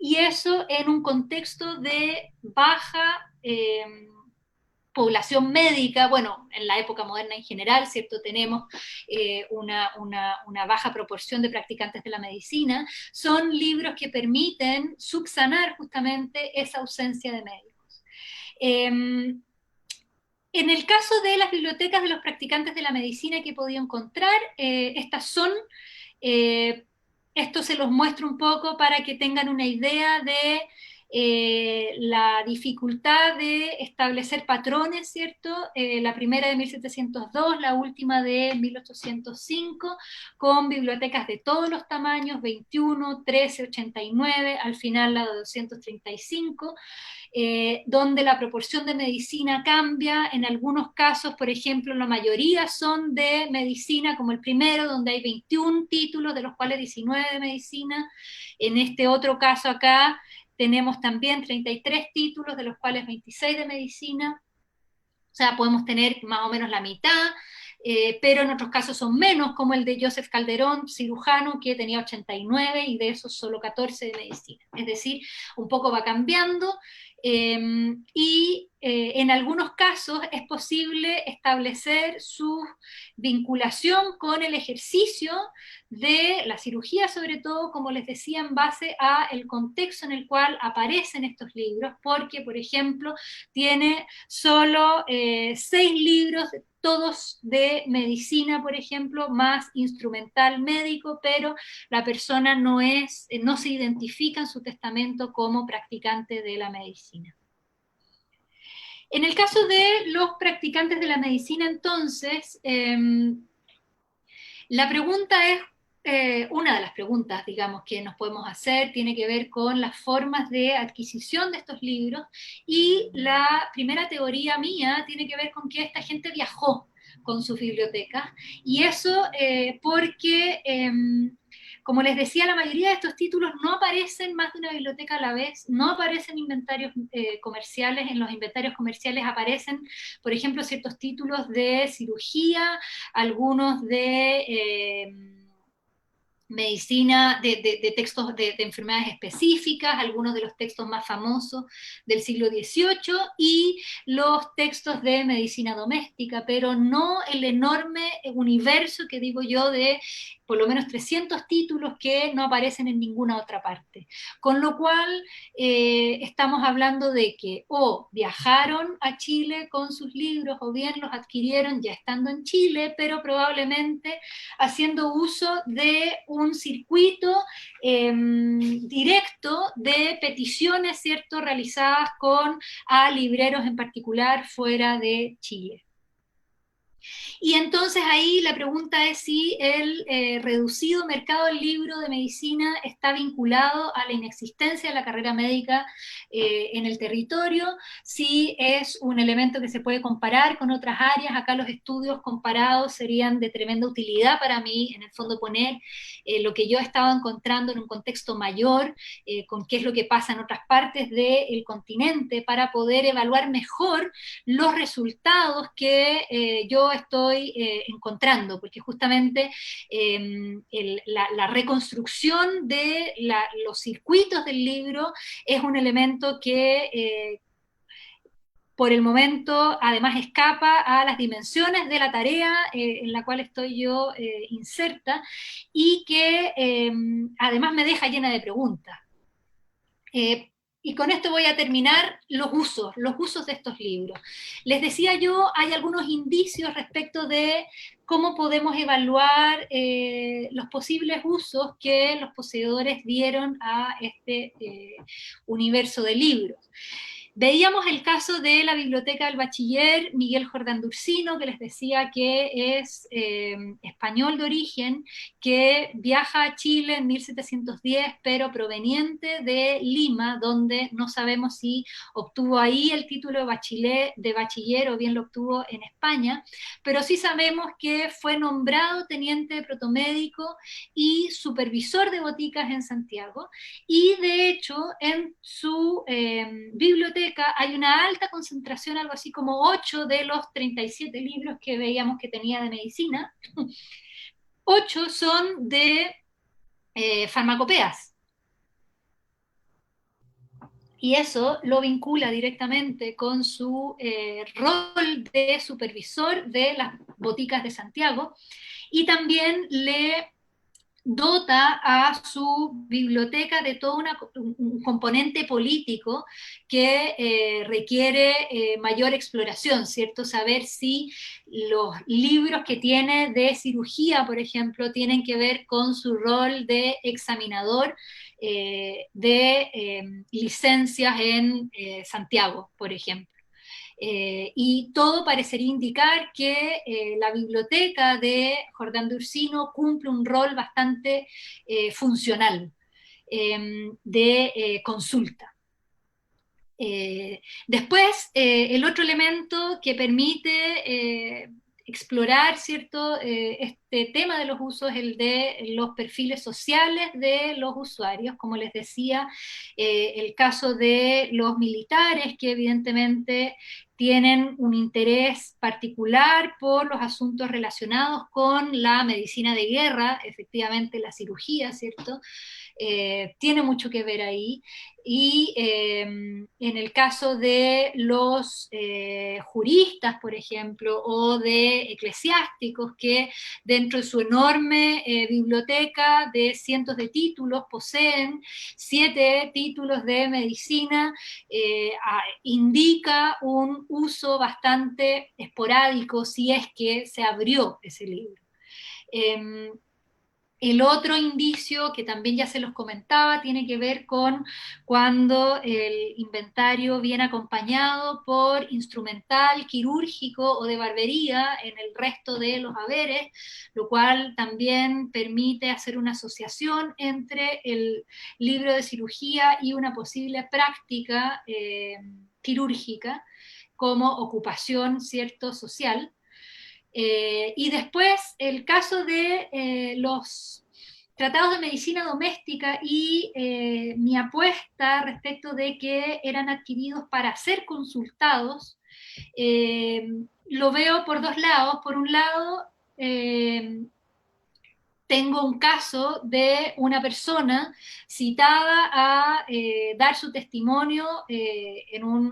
y eso en un contexto de baja población médica. Bueno, en la época moderna en general, ¿cierto? Tenemos una baja proporción de practicantes de la medicina. Son libros que permiten subsanar justamente esa ausencia de médicos. En el caso de las bibliotecas de los practicantes de la medicina que he podido encontrar, estas son, esto se los muestro un poco para que tengan una idea de la dificultad de establecer patrones, ¿cierto? La primera de 1702, la última de 1805, con bibliotecas de todos los tamaños, 21, 13, 89, al final la de 235, donde la proporción de medicina cambia. En algunos casos, por ejemplo, la mayoría son de medicina, como el primero, donde hay 21 títulos, de los cuales 19 de medicina. En este otro caso acá tenemos también 33 títulos, de los cuales 26 de medicina. O sea, podemos tener más o menos la mitad, pero en otros casos son menos, como el de Joseph Calderón, cirujano, que tenía 89 y de esos solo 14 de medicina. Es decir, un poco va cambiando, y en algunos casos es posible establecer su vinculación con el ejercicio de la cirugía, sobre todo, como les decía, en base a el contexto en el cual aparecen estos libros, porque, por ejemplo, tiene solo 6 libros, todos de medicina, por ejemplo, más instrumental médico, pero la persona no se identifica en su testamento como practicante de la medicina. En el caso de los practicantes de la medicina, entonces, la pregunta es, una de las preguntas, digamos, que nos podemos hacer tiene que ver con las formas de adquisición de estos libros, y la primera teoría mía tiene que ver con que esta gente viajó con sus bibliotecas, y eso porque, como les decía, la mayoría de estos títulos no aparecen más de una biblioteca a la vez, no aparecen inventarios comerciales. En los inventarios comerciales aparecen, por ejemplo, ciertos títulos de cirugía, algunos de medicina, de textos de enfermedades específicas, algunos de los textos más famosos del siglo XVIII, y los textos de medicina doméstica, pero no el enorme universo que digo yo de por lo menos 300 títulos que no aparecen en ninguna otra parte. Con lo cual, estamos hablando de que o viajaron a Chile con sus libros, o bien los adquirieron ya estando en Chile, pero probablemente haciendo uso de un circuito directo de peticiones, ¿cierto?, realizadas a libreros en particular fuera de Chile. Y entonces ahí la pregunta es si el reducido mercado del libro de medicina está vinculado a la inexistencia de la carrera médica en el territorio, si es un elemento que se puede comparar con otras áreas. Acá los estudios comparados serían de tremenda utilidad para mí, en el fondo poner lo que yo he estado encontrando en un contexto mayor, con qué es lo que pasa en otras partes del continente, para poder evaluar mejor los resultados que yo estoy encontrando, porque justamente la reconstrucción de los circuitos del libro es un elemento que por el momento además escapa a las dimensiones de la tarea en la cual estoy yo inserta, y que además me deja llena de preguntas. Y con esto voy a terminar los usos de estos libros. Les decía yo, hay algunos indicios respecto de cómo podemos evaluar los posibles usos que los poseedores dieron a este universo de libros. Veíamos el caso de la biblioteca del bachiller Miguel Jordán Dursino, que les decía que es español de origen, que viaja a Chile en 1710, pero proveniente de Lima, donde no sabemos si obtuvo ahí el título de bachiller o bien lo obtuvo en España, pero sí sabemos que fue nombrado teniente de protomédico y supervisor de boticas en Santiago, y de hecho en su biblioteca hay una alta concentración, algo así como 8 de los 37 libros que veíamos que tenía de medicina, 8 son de farmacopeas. y eso lo vincula directamente con su rol de supervisor de las boticas de Santiago, y también le dota a su biblioteca de todo un componente político que requiere mayor exploración, ¿cierto? Saber si los libros que tiene de cirugía, por ejemplo, tienen que ver con su rol de examinador de licencias en Santiago, por ejemplo. Y todo parecería indicar que la biblioteca de Jordán de Ursino cumple un rol bastante funcional de consulta. Después, el otro elemento que permite explorar, ¿cierto? Este tema de los usos es el de los perfiles sociales de los usuarios, como les decía, el caso de los militares que evidentemente tienen un interés particular por los asuntos relacionados con la medicina de guerra, efectivamente la cirugía, ¿cierto? Tiene mucho que ver ahí. Y en el caso de los juristas, por ejemplo, o de eclesiásticos que dentro de su enorme biblioteca de cientos de títulos poseen 7 títulos de medicina, indica un uso bastante esporádico si es que se abrió ese libro. El otro indicio, que también ya se los comentaba, tiene que ver con cuando el inventario viene acompañado por instrumental quirúrgico o de barbería en el resto de los haberes, lo cual también permite hacer una asociación entre el libro de cirugía y una posible práctica quirúrgica como ocupación, ¿cierto?, social. Y después el caso de los tratados de medicina doméstica y mi apuesta respecto de que eran adquiridos para ser consultados, lo veo por dos lados. Por un lado, tengo un caso de una persona citada a dar su testimonio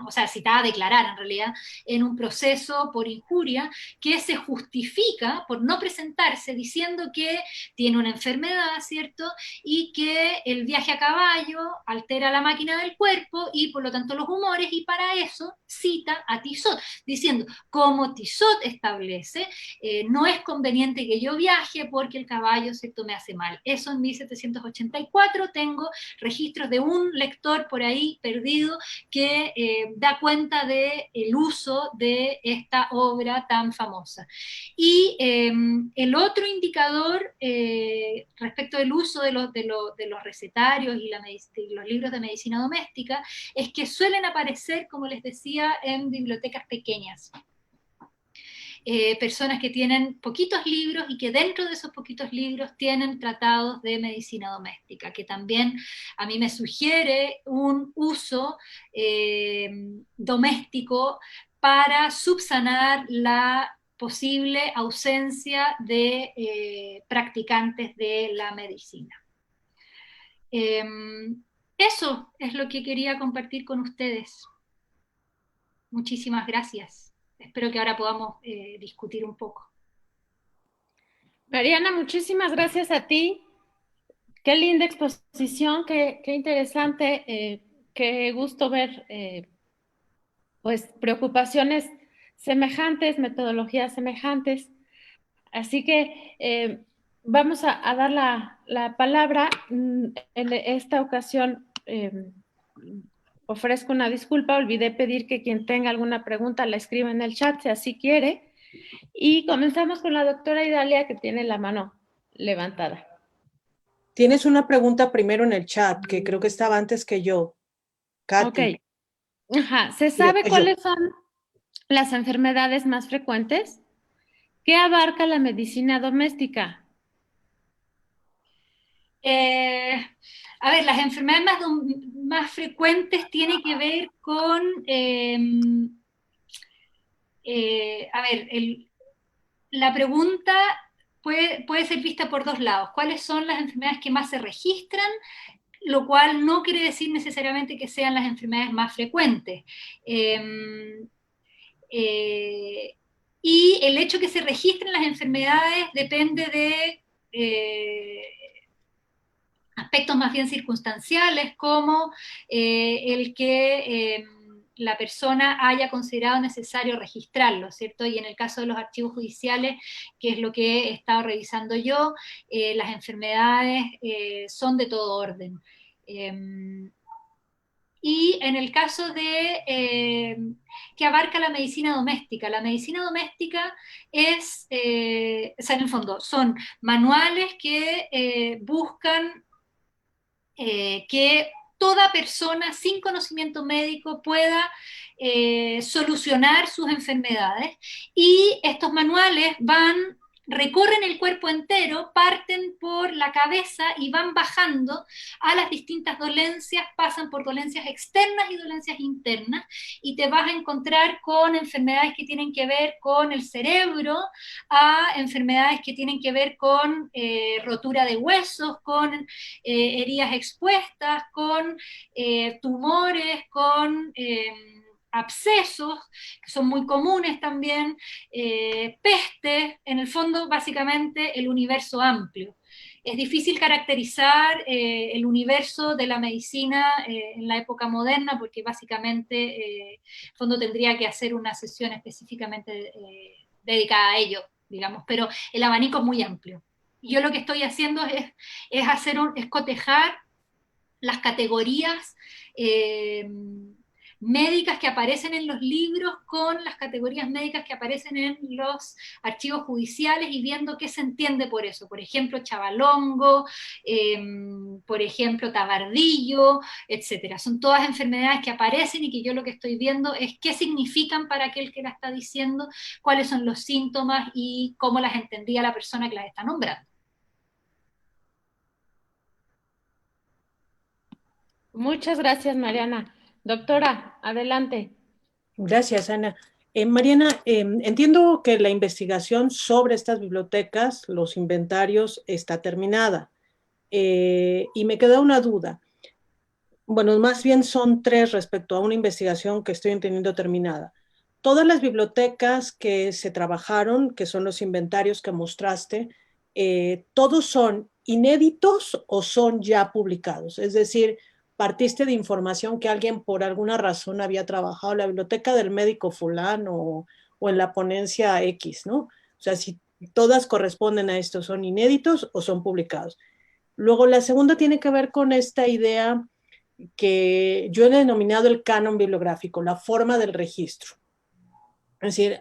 o sea, citada a declarar en realidad, en un proceso por injuria, que se justifica por no presentarse diciendo que tiene una enfermedad, ¿cierto? Y que el viaje a caballo altera la máquina del cuerpo y por lo tanto los humores, y para eso cita a Tissot, diciendo, como Tissot establece, no es conveniente que yo viaje porque el caballo, ¿cierto?, me hace mal. Eso en 1784 tengo registros de un lector por ahí perdido que da cuenta del uso de esta obra tan famosa. Y el otro indicador respecto del uso de los recetarios y los libros de medicina doméstica es que suelen aparecer, como les decía, en bibliotecas pequeñas. Personas que tienen poquitos libros y que dentro de esos poquitos libros tienen tratados de medicina doméstica, que también a mí me sugiere un uso doméstico para subsanar la posible ausencia de practicantes de la medicina. Eso es lo que quería compartir con ustedes. Muchísimas gracias. Espero que ahora podamos discutir un poco. Mariana, muchísimas gracias a ti. Qué linda exposición, qué interesante, qué gusto ver pues preocupaciones semejantes, metodologías semejantes. Así que vamos a dar la palabra. En esta ocasión ofrezco una disculpa, olvidé pedir que quien tenga alguna pregunta la escriba en el chat, si así quiere. Y comenzamos con la doctora Idalia, que tiene la mano levantada. Tienes una pregunta primero en el chat, que creo que estaba antes que yo. Katy. Ok. Ajá. ¿Se sabe cuáles son las enfermedades más frecuentes? ¿Qué abarca la medicina doméstica? A ver, las enfermedades más frecuentes tienen que ver con, a ver, la pregunta puede ser vista por dos lados. ¿Cuáles son las enfermedades que más se registran lo cual no quiere decir necesariamente que sean las enfermedades más frecuentes. Y el hecho que se registren las enfermedades depende de aspectos más bien circunstanciales, como el que la persona haya considerado necesario registrarlo, ¿cierto? Y en el caso de los archivos judiciales, que es lo que he estado revisando yo, las enfermedades son de todo orden. Y en el caso de que abarca la medicina doméstica es, o sea, en el fondo, son manuales que buscan que toda persona sin conocimiento médico pueda solucionar sus enfermedades, y estos manuales recorren el cuerpo entero, parten por la cabeza y van bajando a las distintas dolencias, pasan por dolencias externas y dolencias internas, y te vas a encontrar con enfermedades que tienen que ver con el cerebro, a enfermedades que tienen que ver con rotura de huesos, con heridas expuestas, con tumores, con abscesos, que son muy comunes también, peste, en el fondo básicamente el universo amplio. Es difícil caracterizar el universo de la medicina en la época moderna, porque básicamente, en el fondo tendría que hacer una sesión específicamente dedicada a ello, digamos, pero el abanico es muy amplio. Y yo lo que estoy haciendo es cotejar las categorías médicas que aparecen en los libros con las categorías médicas que aparecen en los archivos judiciales, y viendo qué se entiende por eso. Por ejemplo, chavalongo, por ejemplo, tabardillo, etcétera. Son todas enfermedades que aparecen y que yo lo que estoy viendo es qué significan para aquel que la está diciendo, cuáles son los síntomas y cómo las entendía la persona que las está nombrando. Muchas gracias, Mariana. Doctora, adelante. Gracias, Ana. Mariana, entiendo que la investigación sobre estas bibliotecas, los inventarios, está terminada. Y me queda una duda. Bueno, más bien son tres respecto a una investigación que estoy entendiendo terminada. Todas las bibliotecas que se trabajaron, que son los inventarios que mostraste, ¿todos son inéditos o son ya publicados? Es decir, partiste de información que alguien por alguna razón había trabajado en la biblioteca del médico fulano o en la ponencia X, ¿no? O sea, si todas corresponden a esto, ¿son inéditos o son publicados? Luego, la segunda tiene que ver con esta idea que yo he denominado el canon bibliográfico, la forma del registro. Es decir,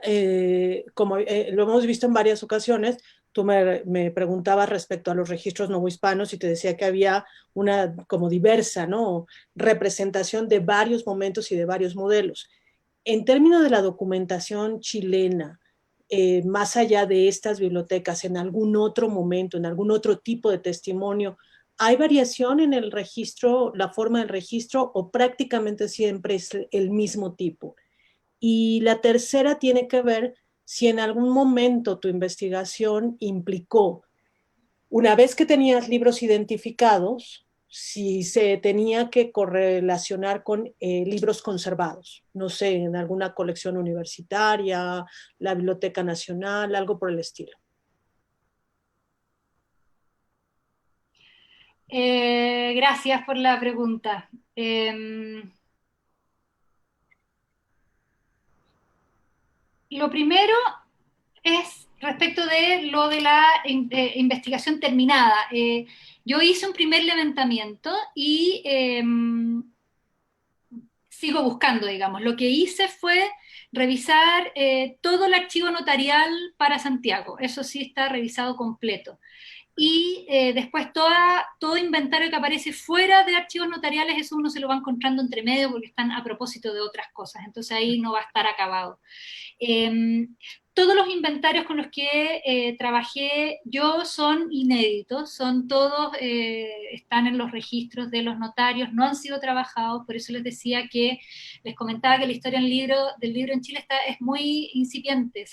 como lo hemos visto en varias ocasiones, tú me preguntabas respecto a los registros novohispanos y te decía que había una como diversa, ¿no?, representación de varios momentos y de varios modelos. En términos de la documentación chilena, más allá de estas bibliotecas, en algún otro momento, en algún otro tipo de testimonio, ¿hay variación en el registro, la forma del registro, o prácticamente siempre es el mismo tipo? Y la tercera tiene que ver si en algún momento tu investigación implicó, una vez que tenías libros identificados, si se tenía que correlacionar con libros conservados, no sé, en alguna colección universitaria, la Biblioteca Nacional, algo por el estilo. Gracias por la pregunta. Lo primero es respecto de lo de la investigación terminada. Yo hice un primer levantamiento y sigo buscando, digamos. Lo que hice fue revisar todo el archivo notarial para Santiago. Eso sí está revisado completo. Y después todo inventario que aparece fuera de archivos notariales, eso uno se lo va encontrando entre medio porque están a propósito de otras cosas, entonces ahí no va a estar acabado. todos los inventarios con los que trabajé yo son inéditos, son todos, están en los registros de los notarios, no han sido trabajados, por eso les decía que, les comentaba que la historia del libro en Chile es muy incipiente,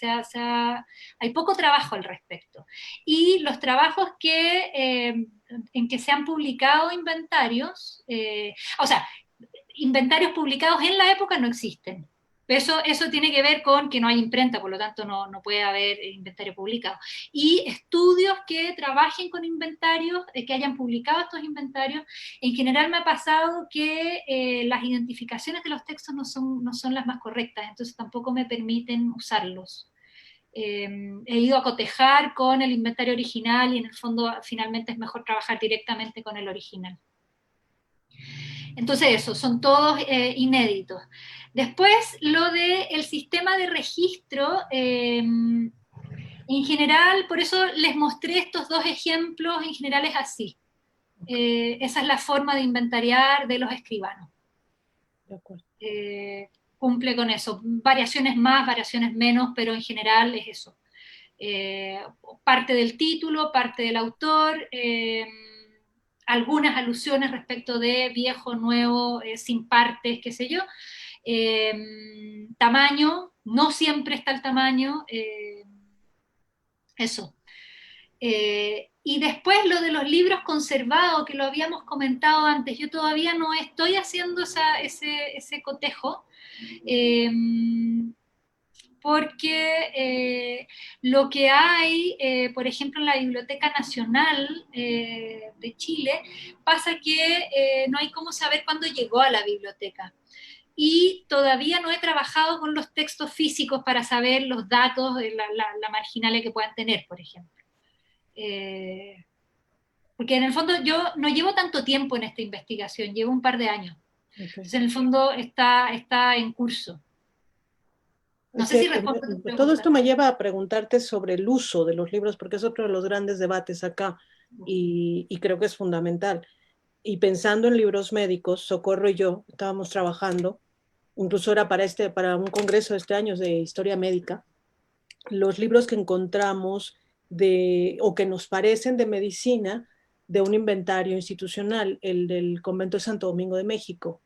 hay poco trabajo al respecto. Y los trabajos en que se han publicado inventarios, o sea, inventarios publicados en la época no existen. Eso tiene que ver con que no hay imprenta, por lo tanto no puede haber inventario publicado. Y estudios que trabajen con inventarios, que hayan publicado estos inventarios, en general me ha pasado que las identificaciones de los textos no son las más correctas, entonces tampoco me permiten usarlos. He ido a cotejar con el inventario original y en el fondo finalmente es mejor trabajar directamente con el original. Entonces eso, son todos inéditos. Después, lo del sistema de registro, en general, por eso les mostré estos dos ejemplos, en general es así. Esa es la forma de inventariar de los escribanos. De acuerdo. Cumple con eso. Variaciones más, variaciones menos, pero en general es eso. Parte del título, parte del autor, algunas alusiones respecto de viejo, nuevo, sin partes, qué sé yo. Tamaño, no siempre está el tamaño, eso. Y después lo de los libros conservados, que lo habíamos comentado antes, yo todavía no estoy haciendo ese cotejo, porque lo que hay, por ejemplo, en la Biblioteca Nacional de Chile, pasa que no hay cómo saber cuándo llegó a la biblioteca. Y todavía no he trabajado con los textos físicos para saber los datos, la marginales que puedan tener, por ejemplo. Porque en el fondo yo no llevo tanto tiempo en esta investigación, llevo un par de años. Okay. Entonces en el fondo está en curso. No sé si respondo a tu pregunta. Todo esto me lleva a preguntarte sobre el uso de los libros, porque es otro de los grandes debates acá, y creo que es fundamental. Y pensando en libros médicos, Socorro y yo estábamos trabajando, incluso era para un congreso de este año de historia médica, los libros que encontramos o que nos parecen de medicina, de un inventario institucional, el del Convento de Santo Domingo de México.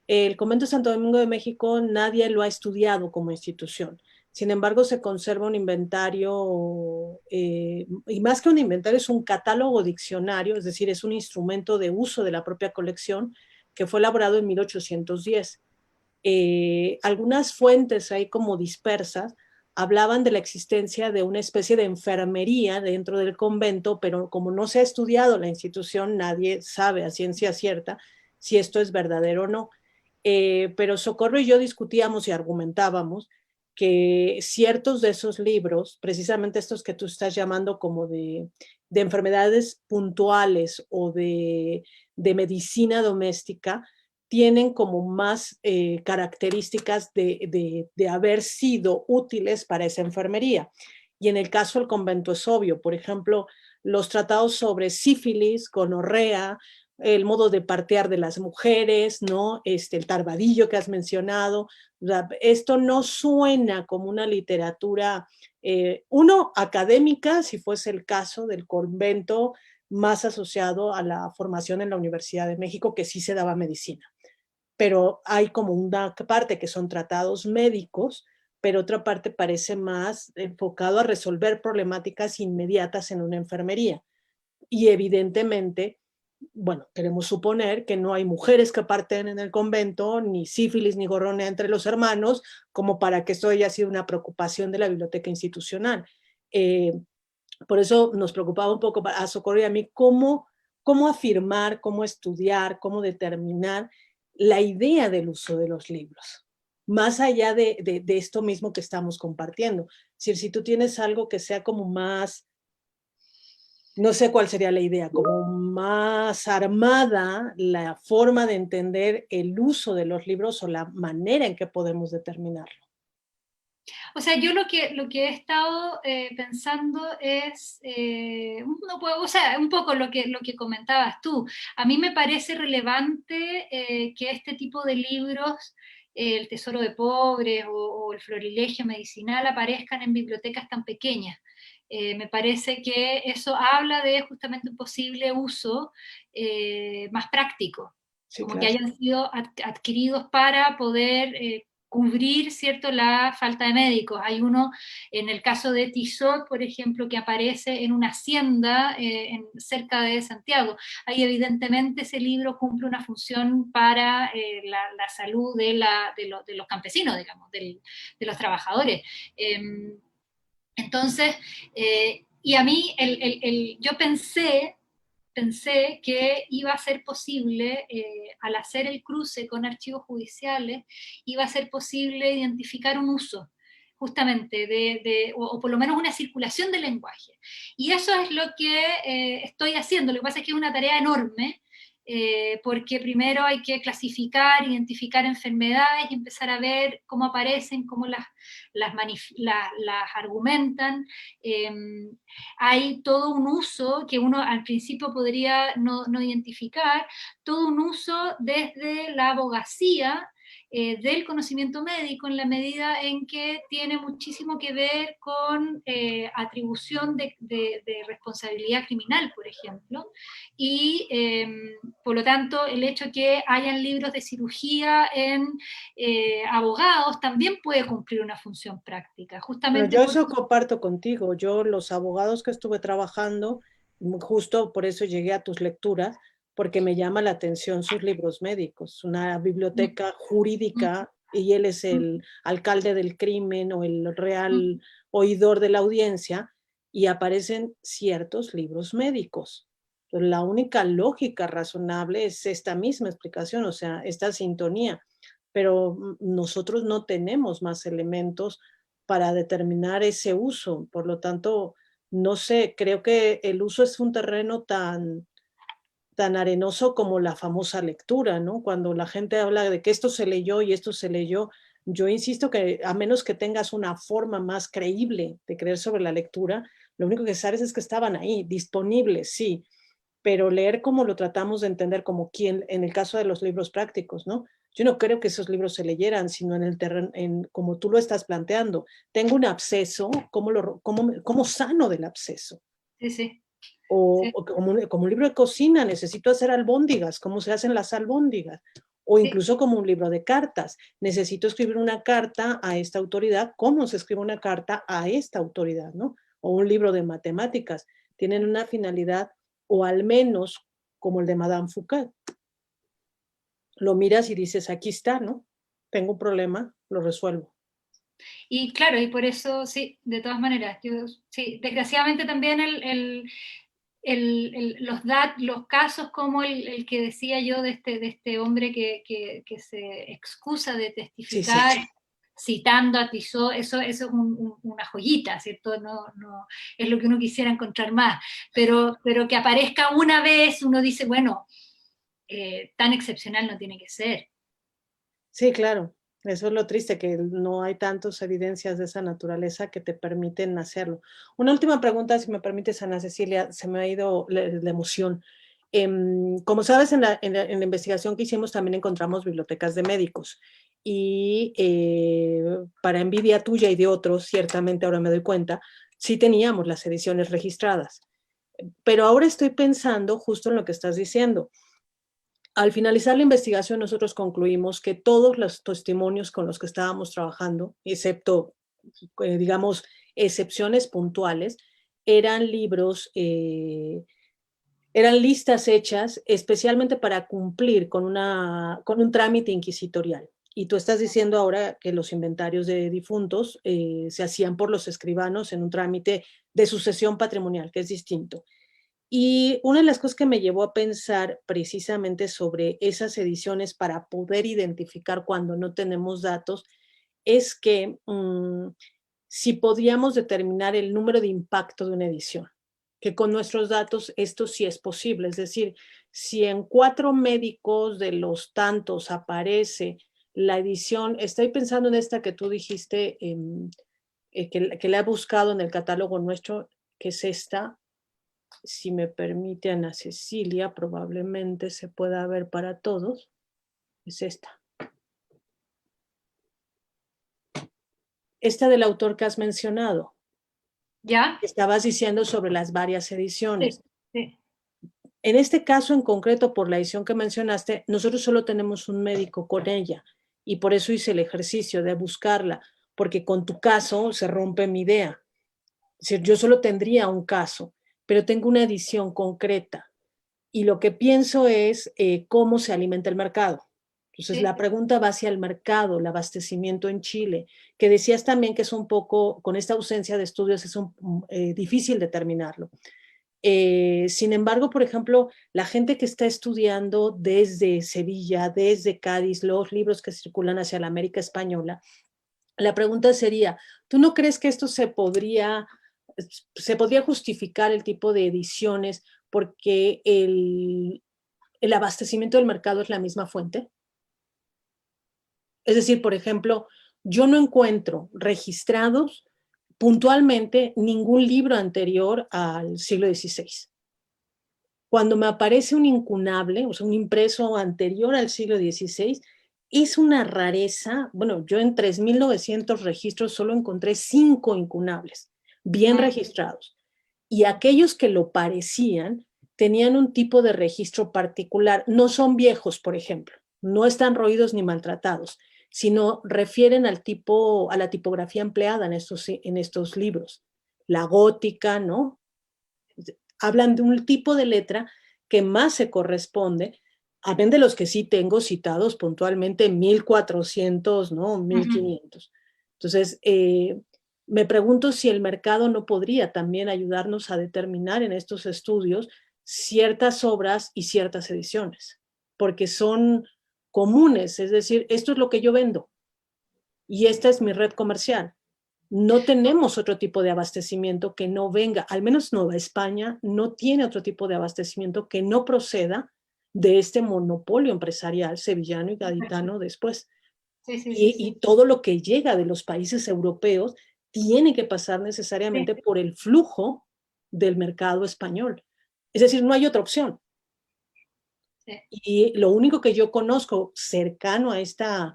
El Convento de Santo Domingo de México nadie lo ha estudiado como institución. Sin embargo, se conserva un inventario, y más que un inventario, es un catálogo diccionario, es decir, es un instrumento de uso de la propia colección que fue elaborado en 1810. Algunas fuentes ahí como dispersas hablaban de la existencia de una especie de enfermería dentro del convento, pero como no se ha estudiado la institución, nadie sabe a ciencia cierta si esto es verdadero o no. Pero Socorro y yo discutíamos y argumentábamos que ciertos de esos libros, precisamente estos que tú estás llamando como de enfermedades puntuales o de medicina doméstica, tienen como más características de haber sido útiles para esa enfermería. Y en el caso del convento es obvio, por ejemplo, los tratados sobre sífilis, gonorrea, el modo de partear de las mujeres, ¿no? El tarbadillo que has mencionado. Esto no suena como una literatura, académica, si fuese el caso del convento más asociado a la formación en la Universidad de México, que sí se daba medicina. Pero hay como una parte que son tratados médicos, pero otra parte parece más enfocado a resolver problemáticas inmediatas en una enfermería. Y evidentemente, bueno, queremos suponer que no hay mujeres que parten en el convento, ni sífilis ni gorronea entre los hermanos, como para que esto haya sido una preocupación de la biblioteca institucional. Por eso nos preocupaba un poco a Socorro y a mí cómo afirmar, cómo estudiar, cómo determinar la idea del uso de los libros, más allá de esto mismo que estamos compartiendo. Es decir, si tú tienes algo que sea como más, no sé cuál sería la idea, como más armada la forma de entender el uso de los libros o la manera en que podemos determinarlo. O sea, yo lo que he estado pensando es, un poco lo que comentabas tú. A mí me parece relevante que este tipo de libros El Tesoro de Pobres o el Florilegio Medicinal aparezcan en bibliotecas tan pequeñas. Me parece que eso habla de justamente un posible uso más práctico, Sí, como claro. que hayan sido adquiridos para poder cubrir, ¿cierto?, la falta de médicos. Hay uno, en el caso de Tissot, por ejemplo, que aparece en una hacienda cerca de Santiago. Ahí evidentemente ese libro cumple una función para la salud de los campesinos, digamos, de los trabajadores. Entonces, y a mí, yo pensé que iba a ser posible, al hacer el cruce con archivos judiciales, iba a ser posible identificar un uso, justamente, o por lo menos una circulación del lenguaje. Y eso es lo que estoy haciendo. Lo que pasa es que es una tarea enorme, porque primero hay que clasificar, identificar enfermedades y empezar a ver cómo aparecen, cómo las argumentan. Hay todo un uso que uno al principio podría no identificar, todo un uso desde la abogacía del conocimiento médico, en la medida en que tiene muchísimo que ver con atribución de responsabilidad criminal, por ejemplo, y por lo tanto el hecho de que hayan libros de cirugía en abogados también puede cumplir una función práctica, Bueno, justamente yo porque... eso comparto contigo. Yo, los abogados que estuve trabajando, justo por eso llegué a tus lecturas, porque me llama la atención sus libros médicos, una biblioteca jurídica, y él es el alcalde del crimen o el real oidor de la audiencia, y aparecen ciertos libros médicos. Entonces, la única lógica razonable es esta misma explicación, o sea, esta sintonía, pero nosotros no tenemos más elementos para determinar ese uso. Por lo tanto, no sé, creo que el uso es un terreno tan arenoso como la famosa lectura, ¿no? Cuando la gente habla de que esto se leyó y esto se leyó, yo insisto que a menos que tengas una forma más creíble de creer sobre la lectura, lo único que sabes es que estaban ahí, disponibles, sí, pero leer como lo tratamos de entender, como quien, en el caso de los libros prácticos, ¿no? Yo no creo que esos libros se leyeran, sino en el terreno, como tú lo estás planteando. Tengo un absceso, ¿cómo sano del absceso? Sí, sí. O, Sí, o como un libro de cocina, necesito hacer albóndigas, ¿cómo se hacen las albóndigas? O sí. incluso como un libro de cartas, necesito escribir una carta a esta autoridad, ¿cómo se escribe una carta a esta autoridad, ¿no? O un libro de matemáticas, tienen una finalidad, o al menos como el de Madame Foucault. Lo miras y dices, aquí está, ¿no? Tengo un problema, lo resuelvo. Y claro, y por eso, sí, de todas maneras, sí, desgraciadamente también los casos como el que decía yo de este hombre que se excusa de Sí, sí. testificar citando a Tissot, eso es una joyita, ¿cierto? No, es lo que uno quisiera encontrar más, pero que aparezca una vez, uno dice, bueno, tan excepcional no tiene que ser. Sí, claro. Eso es lo triste, que no hay tantas evidencias de esa naturaleza que te permiten hacerlo. Una última pregunta, si me permites, Ana Cecilia, se me ha ido la emoción. Como sabes, en la investigación que hicimos también encontramos bibliotecas de médicos y para envidia tuya y de otros, ciertamente ahora me doy cuenta, sí teníamos las ediciones registradas. Pero ahora estoy pensando justo en lo que estás diciendo. Al finalizar la investigación, nosotros concluimos que todos los testimonios con los que estábamos trabajando, excepto, digamos, excepciones puntuales, eran libros, eran listas hechas especialmente para cumplir con un trámite inquisitorial. Y tú estás diciendo ahora que los inventarios de difuntos se hacían por los escribanos en un trámite de sucesión patrimonial, que es distinto. Y una de las cosas que me llevó a pensar precisamente sobre esas ediciones para poder identificar cuando no tenemos datos es que si podíamos determinar el número de impacto de una edición, que con nuestros datos esto sí es posible. Es decir, si en 4 médicos de los tantos aparece la edición, estoy pensando en esta que tú dijiste, que la he buscado en el catálogo nuestro, que es esta. Si me permite, Ana Cecilia, probablemente se pueda ver para todos, es esta. esta del autor que has mencionado, ¿Ya? estabas diciendo sobre las varias ediciones. Sí, sí. En este caso en concreto, por la edición que mencionaste, nosotros solo tenemos un médico con ella y por eso hice el ejercicio de buscarla, porque con tu caso se rompe mi idea. Es decir, yo solo tendría un caso, pero tengo una edición concreta y lo que pienso es cómo se alimenta el mercado. Entonces, Sí. la pregunta va hacia el mercado, el abastecimiento en Chile, que decías también que es un poco, con esta ausencia de estudios, es difícil determinarlo. Sin embargo, por ejemplo, la gente que está estudiando desde Sevilla, desde Cádiz, los libros que circulan hacia la América Española, la pregunta sería, ¿tú no crees que esto se podría justificar el tipo de ediciones porque el abastecimiento del mercado es la misma fuente? Es decir, por ejemplo, yo no encuentro registrados puntualmente ningún libro anterior al siglo XVI. Cuando me aparece un incunable, o sea, un impreso anterior al siglo XVI, es una rareza. Bueno, yo en 3.900 registros solo encontré 5 incunables, bien registrados. Y aquellos que lo parecían tenían un tipo de registro particular. No son viejos, por ejemplo, no están roídos ni maltratados, sino refieren al tipo, a la tipografía empleada en estos libros. La gótica, ¿no? Hablan de un tipo de letra que más se corresponde, amén de los que sí tengo citados puntualmente, 1400, ¿no? 1500. Entonces, me pregunto si el mercado no podría también ayudarnos a determinar en estos estudios ciertas obras y ciertas ediciones, porque son comunes, es decir, esto es lo que yo vendo y esta es mi red comercial. No tenemos otro tipo de abastecimiento que no venga, al menos Nueva España no tiene otro tipo de abastecimiento que no proceda de este monopolio empresarial sevillano y gaditano después. Sí, sí, sí, Y sí. todo lo que llega de los países europeos tiene que pasar necesariamente Sí. por el flujo del mercado español. Es decir, no hay otra opción. Sí. Y lo único que yo conozco cercano a esta,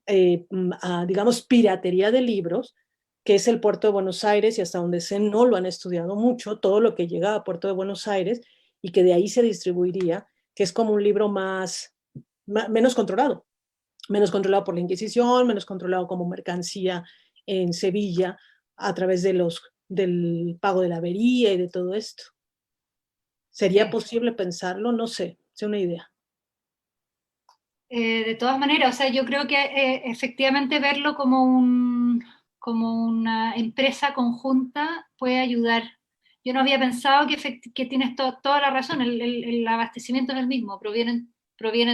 digamos, piratería de libros, que es el Puerto de Buenos Aires, y hasta donde sé no lo han estudiado mucho, todo lo que llega a Puerto de Buenos Aires, y que de ahí se distribuiría, que es como un libro menos controlado por la Inquisición, menos controlado como mercancía en Sevilla, a través del pago de la avería y de todo esto. ¿Sería posible pensarlo? No sé, es una idea. De todas maneras, o sea, yo creo que efectivamente verlo como una empresa conjunta puede ayudar. Yo no había pensado que tienes toda la razón, el abastecimiento es el mismo, provienen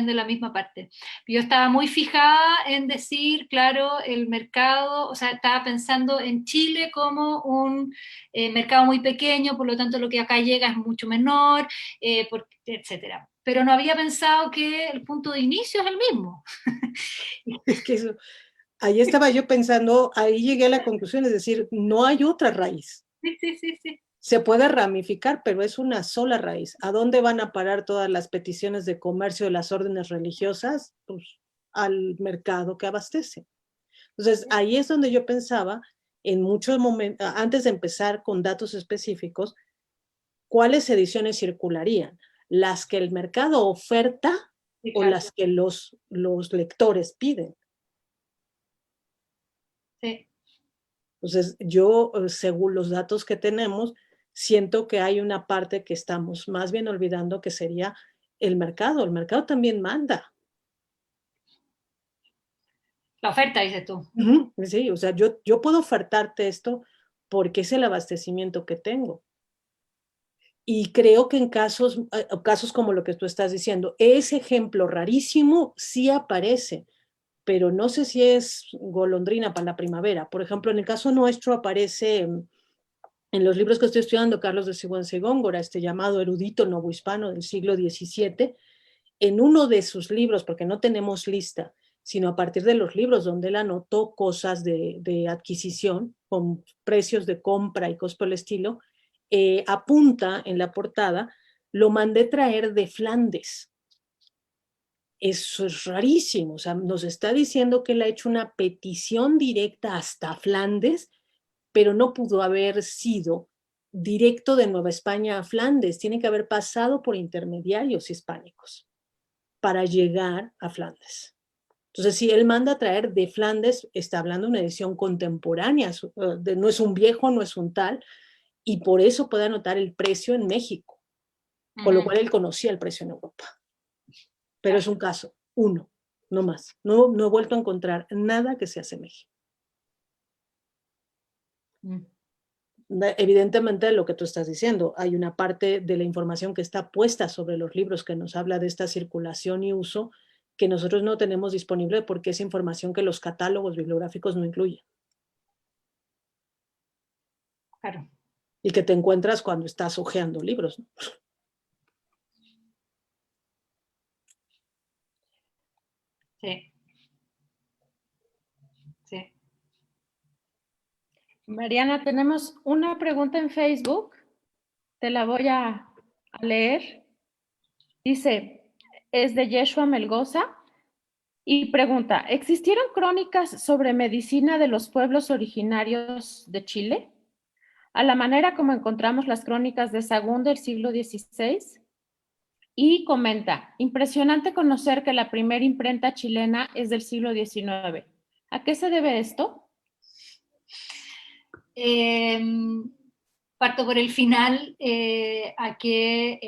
de la misma parte. Yo estaba muy fijada en decir, claro, el mercado, o sea, estaba pensando en Chile como un mercado muy pequeño, por lo tanto lo que acá llega es mucho menor, etcétera. Pero no había pensado que el punto de inicio es el mismo. Es que ahí estaba yo pensando, ahí llegué a la conclusión, es decir, no hay otra raíz. Sí, sí, sí, sí. Se puede ramificar, pero es una sola raíz. ¿A dónde van a parar todas las peticiones de comercio de las órdenes religiosas? Pues al mercado que abastece. Entonces, ahí es donde yo pensaba, en muchos momentos, antes de empezar con datos específicos, ¿cuáles ediciones circularían? ¿Las que el mercado oferta Sí, o claro. las que los lectores piden? Sí. Entonces, yo, según los datos que tenemos, siento que hay una parte que estamos más bien olvidando, que sería el mercado. El mercado también manda. La oferta, dices tú. Sí, o sea, yo puedo ofertarte esto porque es el abastecimiento que tengo. Y creo que en casos como lo que tú estás diciendo, ese ejemplo rarísimo sí aparece, pero no sé si es golondrina para la primavera. Por ejemplo, en el caso nuestro aparece en los libros que estoy estudiando, Carlos de Sigüenza y Góngora, este llamado erudito novohispano del siglo XVII, en uno de sus libros, porque no tenemos lista, sino a partir de los libros donde él anotó cosas de adquisición con precios de compra y cosas por el estilo, apunta en la portada, lo mandé traer de Flandes. Eso es rarísimo, o sea, nos está diciendo que él ha hecho una petición directa hasta Flandes, pero no pudo haber sido directo de Nueva España a Flandes, tiene que haber pasado por intermediarios hispánicos para llegar a Flandes. Entonces, si él manda a traer de Flandes, está hablando de una edición contemporánea, no es un viejo, no es un tal, y por eso puede anotar el precio en México, con lo cual él conocía el precio en Europa. Pero es un caso, uno, no más. No he vuelto a encontrar nada que se asemeje. Evidentemente, lo que tú estás diciendo, hay una parte de la información que está puesta sobre los libros que nos habla de esta circulación y uso que nosotros no tenemos disponible porque es información que los catálogos bibliográficos no incluyen. Claro. Y que te encuentras cuando estás hojeando libros, ¿no? Sí. Sí. Mariana, tenemos una pregunta en Facebook, te la voy a leer. Dice, es de Yeshua Melgoza y pregunta, ¿existieron crónicas sobre medicina de los pueblos originarios de Chile? A la manera como encontramos las crónicas de Sahagún del siglo XVI. Y comenta, impresionante conocer que la primera imprenta chilena es del siglo XIX. ¿A qué se debe esto? Parto por el final, a que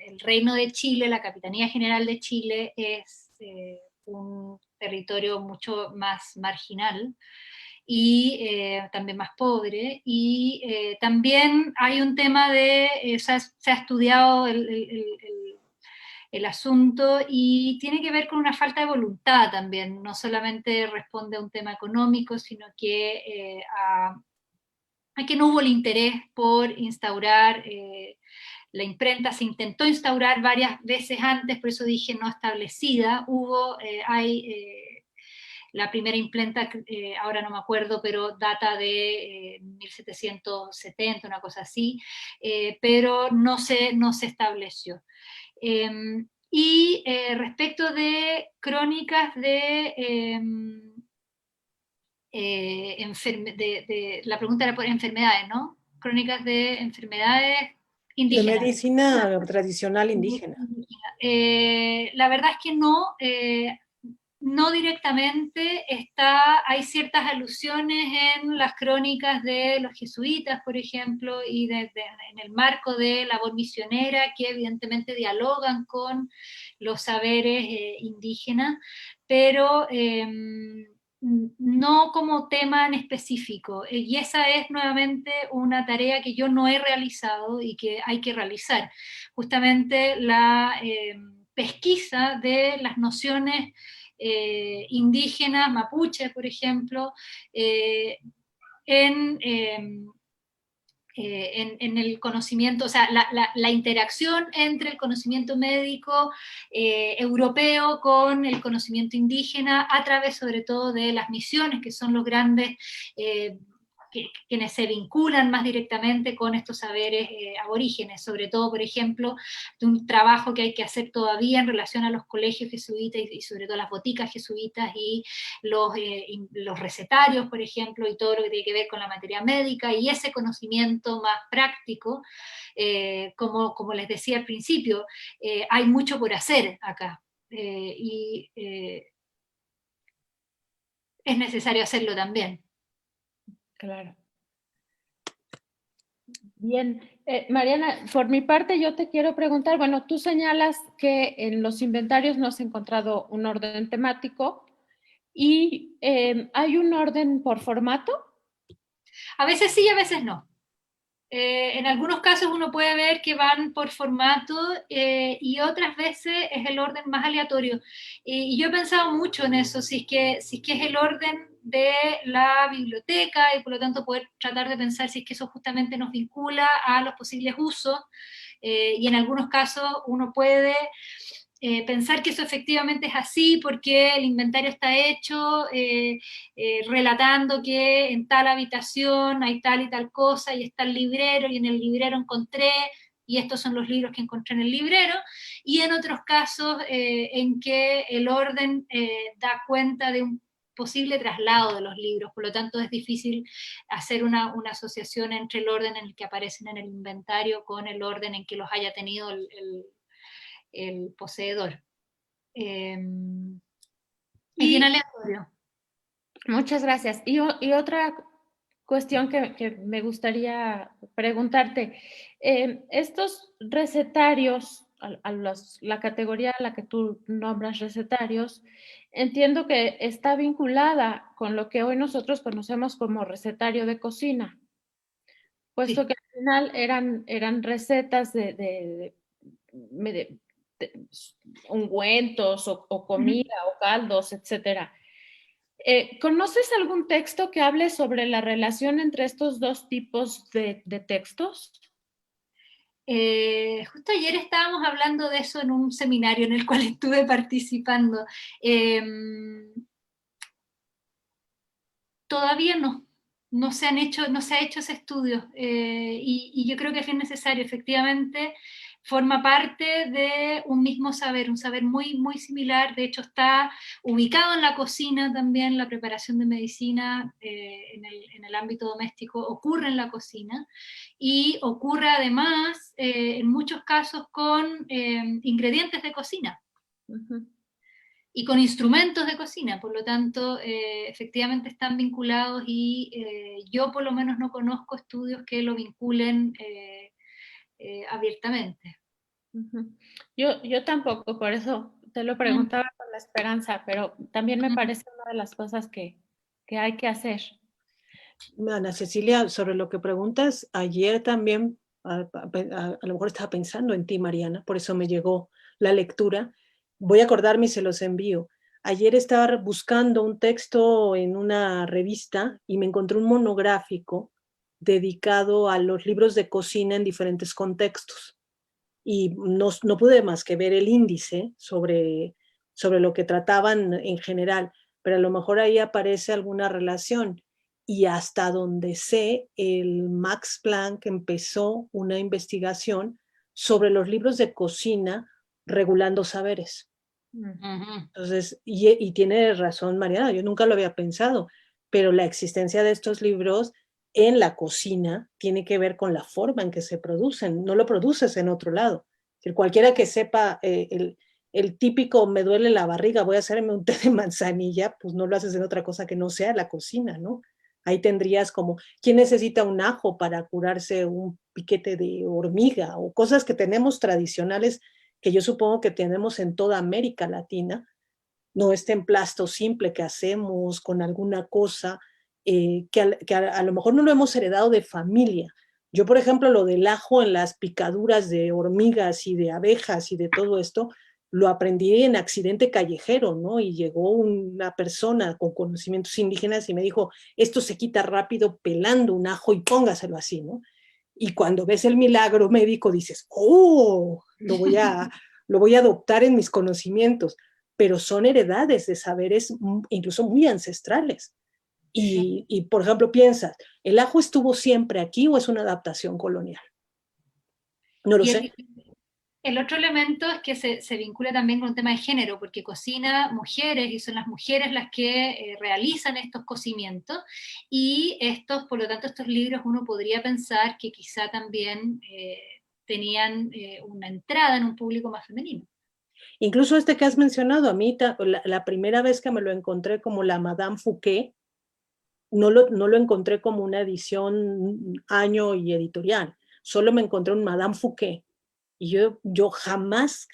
el Reino de Chile, la Capitanía General de Chile, es un territorio mucho más marginal y también más pobre, y también hay un tema de, se ha estudiado el asunto y tiene que ver con una falta de voluntad también, no solamente responde a un tema económico, sino que a que no hubo el interés por instaurar la imprenta. Se intentó instaurar varias veces antes, por eso dije no establecida. La primera imprenta, ahora no me acuerdo, pero data de 1770, una cosa así, pero no se estableció. Y respecto de crónicas de... la pregunta era por enfermedades, ¿no? Crónicas de enfermedades indígenas. De medicina tradicional indígena. La verdad es que no directamente. Hay ciertas alusiones en las crónicas de los jesuitas, por ejemplo, y en el marco de labor misionera, que evidentemente dialogan con los saberes indígenas, pero no como tema en específico. Y esa es nuevamente una tarea que yo no he realizado y que hay que realizar. Justamente la pesquisa de las nociones indígenas, mapuches, por ejemplo, en el conocimiento, o sea, la interacción entre el conocimiento médico europeo con el conocimiento indígena a través sobre todo de las misiones, que son los grandes quienes se vinculan más directamente con estos saberes aborígenes, sobre todo, por ejemplo, de un trabajo que hay que hacer todavía en relación a los colegios jesuitas y sobre todo las boticas jesuitas y los recetarios, por ejemplo, y todo lo que tiene que ver con la materia médica y ese conocimiento más práctico, como les decía al principio, hay mucho por hacer acá. Y es necesario hacerlo también. Claro. Bien, Mariana, por mi parte yo te quiero preguntar, bueno, tú señalas que en los inventarios no has encontrado un orden temático y ¿hay un orden por formato? A veces sí y a veces no. En algunos casos uno puede ver que van por formato y otras veces es el orden más aleatorio. Y yo he pensado mucho en eso, si es que es el orden de la biblioteca y por lo tanto poder tratar de pensar si es que eso justamente nos vincula a los posibles usos. Y en algunos casos uno puede pensar que eso efectivamente es así porque el inventario está hecho relatando que en tal habitación hay tal y tal cosa y está el librero y en el librero encontré y estos son los libros que encontré en el librero, y en otros casos en que el orden da cuenta de un posible traslado de los libros, por lo tanto es difícil hacer una asociación entre el orden en el que aparecen en el inventario con el orden en que los haya tenido el poseedor. Es bien aleatorio. Muchas gracias. Y otra cuestión que me gustaría preguntarte, estos recetarios, la categoría a la que tú nombras recetarios, entiendo que está vinculada con lo que hoy nosotros conocemos como recetario de cocina, puesto que al final eran recetas de ungüentos o comida o caldos, etcétera. ¿Conoces algún texto que hable sobre la relación entre estos dos tipos de textos? Justo ayer estábamos hablando de eso en un seminario en el cual estuve participando. Todavía no se ha hecho ese estudio, y yo creo que es bien necesario. Efectivamente forma parte de un mismo saber, un saber muy, muy similar. De hecho está ubicado en la cocina también. La preparación de medicina en el ámbito doméstico ocurre en la cocina, y ocurre además en muchos casos con ingredientes de cocina. Y con instrumentos de cocina, por lo tanto, efectivamente están vinculados, y yo por lo menos no conozco estudios que lo vinculen abiertamente. Yo tampoco, por eso te lo preguntaba con la esperanza, pero también me parece una de las cosas que hay que hacer. Ana Cecilia, sobre lo que preguntas, ayer también, a lo mejor estaba pensando en ti, Mariana, por eso me llegó la lectura. Voy a acordarme y se los envío. Ayer estaba buscando un texto en una revista y me encontré un monográfico dedicado a los libros de cocina en diferentes contextos. Y no pude más que ver el índice sobre lo que trataban en general, pero a lo mejor ahí aparece alguna relación. Y hasta donde sé, el Max Planck empezó una investigación sobre los libros de cocina regulando saberes. Entonces, y tiene razón Mariana, yo nunca lo había pensado, pero la existencia de estos libros en la cocina tiene que ver con la forma en que se producen, no lo produces en otro lado. Es decir, cualquiera que sepa el típico me duele la barriga, voy a hacerme un té de manzanilla, pues no lo haces en otra cosa que no sea la cocina, ¿no? Ahí tendrías como, ¿quién necesita un ajo para curarse un piquete de hormiga? O cosas que tenemos tradicionales que yo supongo que tenemos en toda América Latina, no este emplasto simple que hacemos con alguna cosa que a lo mejor no lo hemos heredado de familia. Yo, por ejemplo, lo del ajo en las picaduras de hormigas y de abejas y de todo esto, lo aprendí en accidente callejero, ¿no? Y llegó una persona con conocimientos indígenas y me dijo, esto se quita rápido pelando un ajo y póngaselo así, ¿no? Y cuando ves el milagro médico dices, oh, lo voy a adoptar en mis conocimientos, pero son heredades de saberes incluso muy ancestrales. Y por ejemplo, piensas, ¿el ajo estuvo siempre aquí o es una adaptación colonial? No lo sé. El otro elemento es que se vincula también con un tema de género, porque cocina mujeres y son las mujeres las que realizan estos cocimientos, y por lo tanto, estos libros uno podría pensar que quizá también tenían una entrada en un público más femenino. Incluso este que has mencionado, a mí la primera vez que me lo encontré como la Madame Fouquet, no lo encontré como una edición año y editorial, solo me encontré un Madame Fouquet. Y yo jamás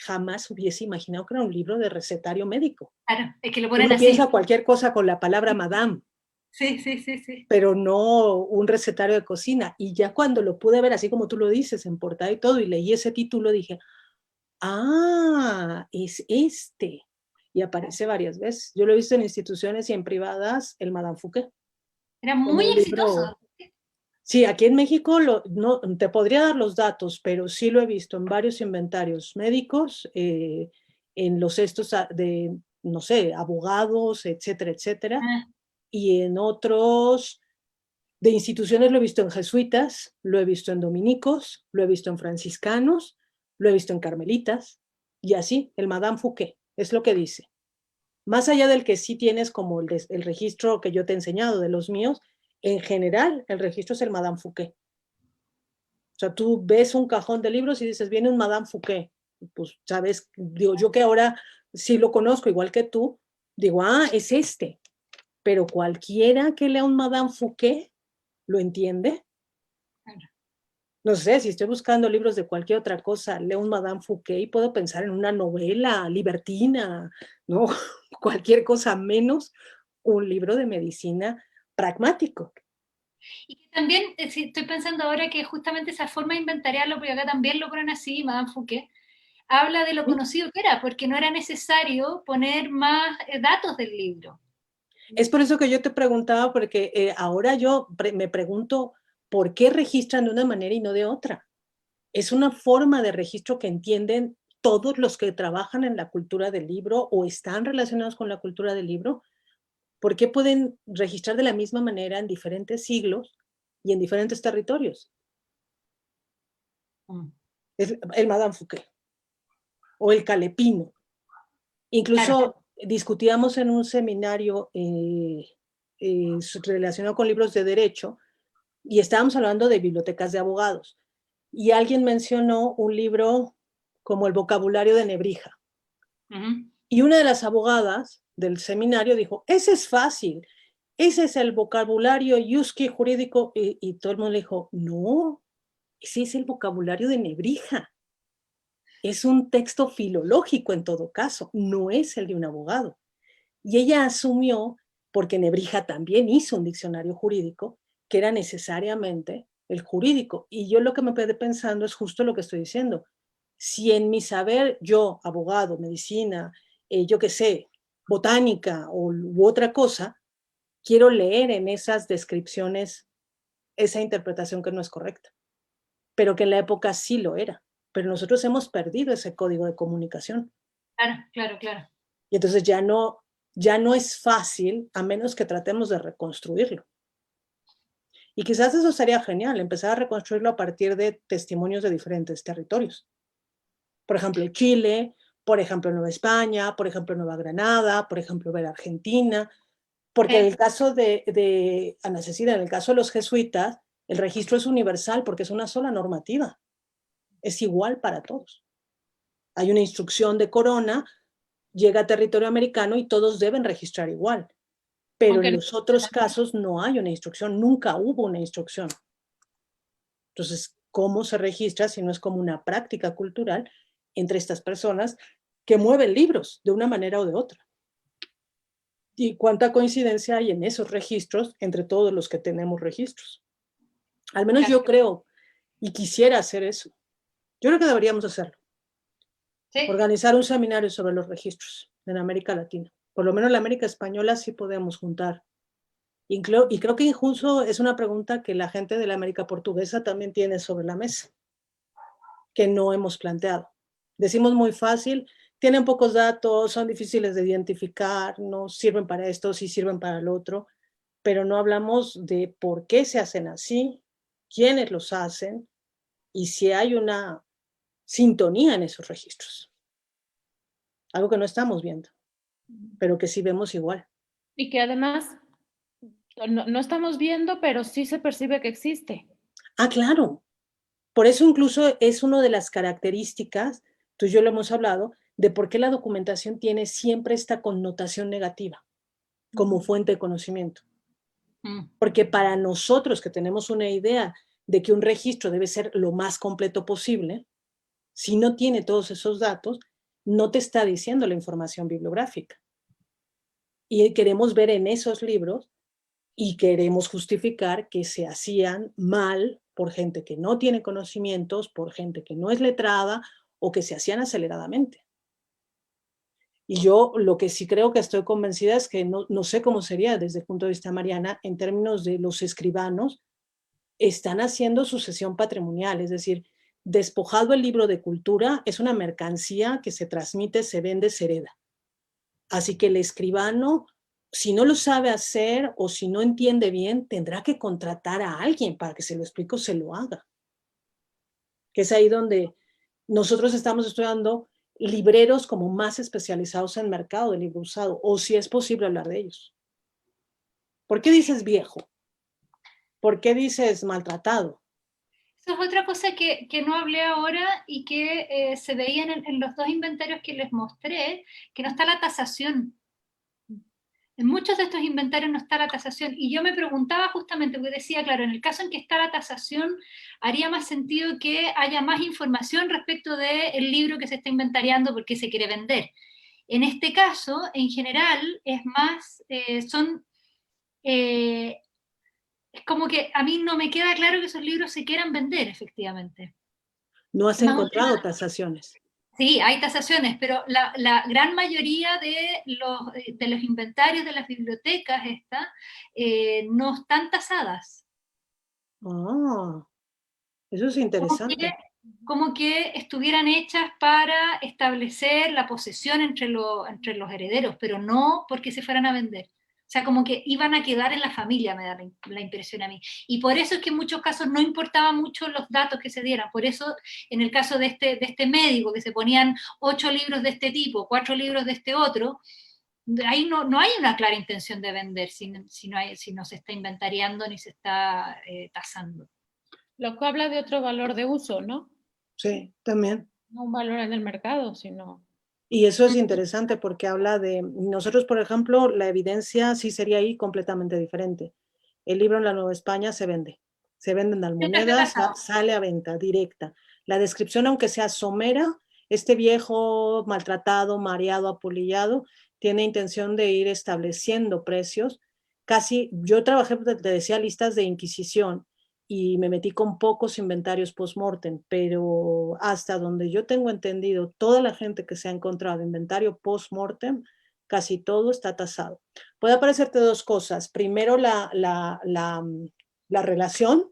hubiese imaginado que era un libro de recetario médico. Claro, es que lo ponen uno así. Piensa cualquier cosa con la palabra Madame. Sí. Pero no un recetario de cocina. Y ya cuando lo pude ver, así como tú lo dices, en portada y todo, y leí ese título, dije, es este. Y aparece varias veces. Yo lo he visto en instituciones y en privadas, el Madame Fouquet. Era muy exitoso. Sí, aquí en México no te podría dar los datos, pero sí lo he visto en varios inventarios médicos, en los estos de, no sé, abogados, etcétera, etcétera, y en otros De instituciones lo he visto en jesuitas, lo he visto en dominicos, lo he visto en franciscanos, lo he visto en carmelitas, y así, el Madame Fouquet, es lo que dice. Más allá del que sí tienes como el registro que yo te he enseñado de los míos, en general el registro es el Madame Fouquet. O sea, tú ves un cajón de libros y dices, viene un Madame Fouquet. Pues, sabes, digo, yo que ahora sí lo conozco igual que tú, digo, ah, es este. Pero cualquiera que lea un Madame Fouquet lo entiende. No sé, si estoy buscando libros de cualquier otra cosa, leo un Madame Fouquet y puedo pensar en una novela libertina, ¿no? Cualquier cosa menos un libro de medicina pragmático. Y que también, estoy pensando ahora que justamente esa forma de inventariarlo, porque acá también lo ponen así, Madame Fouquet, habla de lo conocido que era, porque no era necesario poner más datos del libro. Es por eso que yo te preguntaba, porque ahora yo me pregunto, ¿por qué registran de una manera y no de otra? Es una forma de registro que entienden todos los que trabajan en la cultura del libro o están relacionados con la cultura del libro. ¿Por qué pueden registrar de la misma manera en diferentes siglos y en diferentes territorios? Es el Madame Fouquet o el Calepino. Incluso discutíamos en un seminario relacionado con libros de derecho y estábamos hablando de bibliotecas de abogados. Y alguien mencionó un libro como El vocabulario de Nebrija. Y una de las abogadas del seminario dijo, ese es fácil, ese es el vocabulario Yuski jurídico. Y todo el mundo le dijo, no, ese es el vocabulario de Nebrija. Es un texto filológico en todo caso, no es el de un abogado. Y ella asumió, porque Nebrija también hizo un diccionario jurídico, que era necesariamente el jurídico. Y yo lo que me quedé pensando es justo lo que estoy diciendo. Si en mi saber, yo, abogado, medicina, yo qué sé, botánica u otra cosa, quiero leer en esas descripciones esa interpretación que no es correcta, pero que en la época sí lo era. Pero nosotros hemos perdido ese código de comunicación. Claro. Y entonces ya no es fácil, a menos que tratemos de reconstruirlo. Y quizás eso sería genial, empezar a reconstruirlo a partir de testimonios de diferentes territorios. Por ejemplo, Chile, por ejemplo, Nueva España, por ejemplo, Nueva Granada, por ejemplo, ver Argentina. Porque en el caso de Ana Cecilia, en el caso de los jesuitas, el registro es universal porque es una sola normativa. Es igual para todos. Hay una instrucción de corona, llega a territorio americano y todos deben registrar igual. Pero en los otros casos no hay una instrucción, nunca hubo una instrucción. Entonces, ¿cómo se registra si no es como una práctica cultural entre estas personas que mueven libros de una manera o de otra? ¿Y cuánta coincidencia hay en esos registros entre todos los que tenemos registros? Al menos yo creo y quisiera hacer eso. Yo creo que deberíamos hacerlo. ¿Sí? Organizar un seminario sobre los registros en América Latina. Por lo menos en la América Española sí podemos juntar. Y creo que incluso es una pregunta que la gente de la América Portuguesa también tiene sobre la mesa, que no hemos planteado. Decimos muy fácil, tienen pocos datos, son difíciles de identificar, no sirven para esto, sí sirven para el otro, pero no hablamos de por qué se hacen así, quiénes los hacen y si hay una sintonía en esos registros. Algo que no estamos viendo, pero que sí vemos igual. Y que además no estamos viendo, pero sí se percibe que existe. Ah, claro. Por eso incluso es una de las características, tú y yo lo hemos hablado, de por qué la documentación tiene siempre esta connotación negativa como fuente de conocimiento. Porque para nosotros que tenemos una idea de que un registro debe ser lo más completo posible, si no tiene todos esos datos, no te está diciendo la información bibliográfica. Y queremos ver en esos libros y queremos justificar que se hacían mal por gente que no tiene conocimientos, por gente que no es letrada o que se hacían aceleradamente. Y yo lo que sí creo que estoy convencida es que no sé cómo sería desde el punto de vista Mariana, en términos de los escribanos, están haciendo sucesión patrimonial, es decir, despojado el libro de cultura, es una mercancía que se transmite, se vende, se hereda. Así que el escribano si no lo sabe hacer o si no entiende bien, tendrá que contratar a alguien para que se lo explique o se lo haga. Que es ahí donde nosotros estamos estudiando libreros como más especializados en mercado de libro usado, o si es posible hablar de ellos. ¿Por qué dices viejo? ¿Por qué dices maltratado? Eso es otra cosa que no hablé ahora y que se veía en los dos inventarios que les mostré, que no está la tasación. En muchos de estos inventarios no está la tasación. Y yo me preguntaba justamente, porque decía, claro, en el caso en que está la tasación, haría más sentido que haya más información respecto del libro que se está inventariando porque se quiere vender. En este caso, en general, es más, es como que a mí no me queda claro que esos libros se quieran vender, efectivamente. No has encontrado tasaciones. Sí, hay tasaciones, pero la gran mayoría de los inventarios de las bibliotecas no están tasadas. Ah, eso es interesante. Como que estuvieran hechas para establecer la posesión entre los herederos, pero no porque se fueran a vender. O sea, como que iban a quedar en la familia, me da la impresión a mí. Y por eso es que en muchos casos no importaba mucho los datos que se dieran. Por eso, en el caso de este médico, que se ponían 8 libros de este tipo, 4 libros de este otro, ahí no hay una clara intención de vender si no se está inventariando ni se está tasando. Lo que habla de otro valor de uso, ¿no? Sí, también. No un valor en el mercado, sino... Y eso es interesante porque habla de, nosotros por ejemplo, la evidencia sí sería ahí completamente diferente. El libro en la Nueva España se vende en Almoneda, sale a venta directa. La descripción, aunque sea somera, este viejo maltratado, mareado, apolillado, tiene intención de ir estableciendo precios. Casi, yo trabajé, te decía, listas de Inquisición y me metí con pocos inventarios post-mortem, pero hasta donde yo tengo entendido, toda la gente que se ha encontrado inventario post-mortem, casi todo está tasado. Puede aparecerte dos cosas. Primero la relación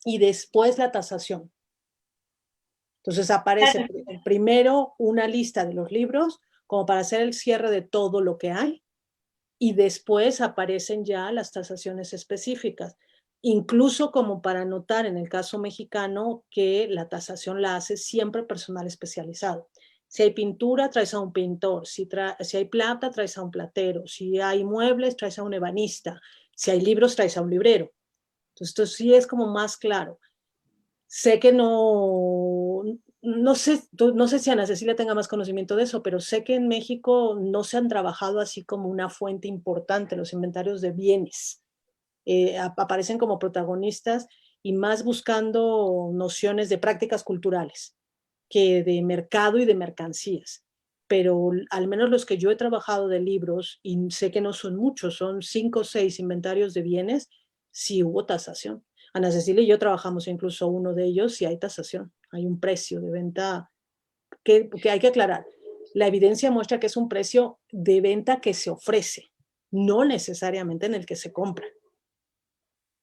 y después la tasación. Entonces aparece primero una lista de los libros como para hacer el cierre de todo lo que hay y después aparecen ya las tasaciones específicas, incluso como para notar en el caso mexicano que la tasación la hace siempre personal especializado. Si hay pintura, traes a un pintor, si hay plata, traes a un platero, si hay muebles, traes a un ebanista, si hay libros, traes a un librero. Entonces, esto sí es como más claro. Sé que no sé si Ana Cecilia tenga más conocimiento de eso, pero sé que en México no se han trabajado así como una fuente importante los inventarios de bienes. Aparecen como protagonistas y más buscando nociones de prácticas culturales que de mercado y de mercancías. Pero al menos los que yo he trabajado de libros, y sé que no son muchos, son 5 o 6 inventarios de bienes, sí hubo tasación. Ana Cecilia y yo trabajamos incluso uno de ellos y hay tasación, hay un precio de venta que hay que aclarar. La evidencia muestra que es un precio de venta que se ofrece, no necesariamente en el que se compra.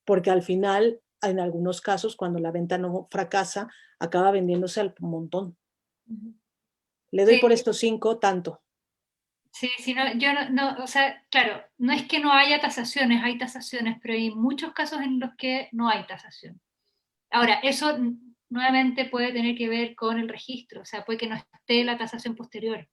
Porque al final, en algunos casos, cuando la venta no fracasa, acaba vendiéndose al montón. Le doy por estos 5 tanto. Sí, yo o sea, claro, no es que no haya tasaciones, hay tasaciones, pero hay muchos casos en los que no hay tasación. Ahora, eso nuevamente puede tener que ver con el registro, o sea, puede que no esté la tasación posterior.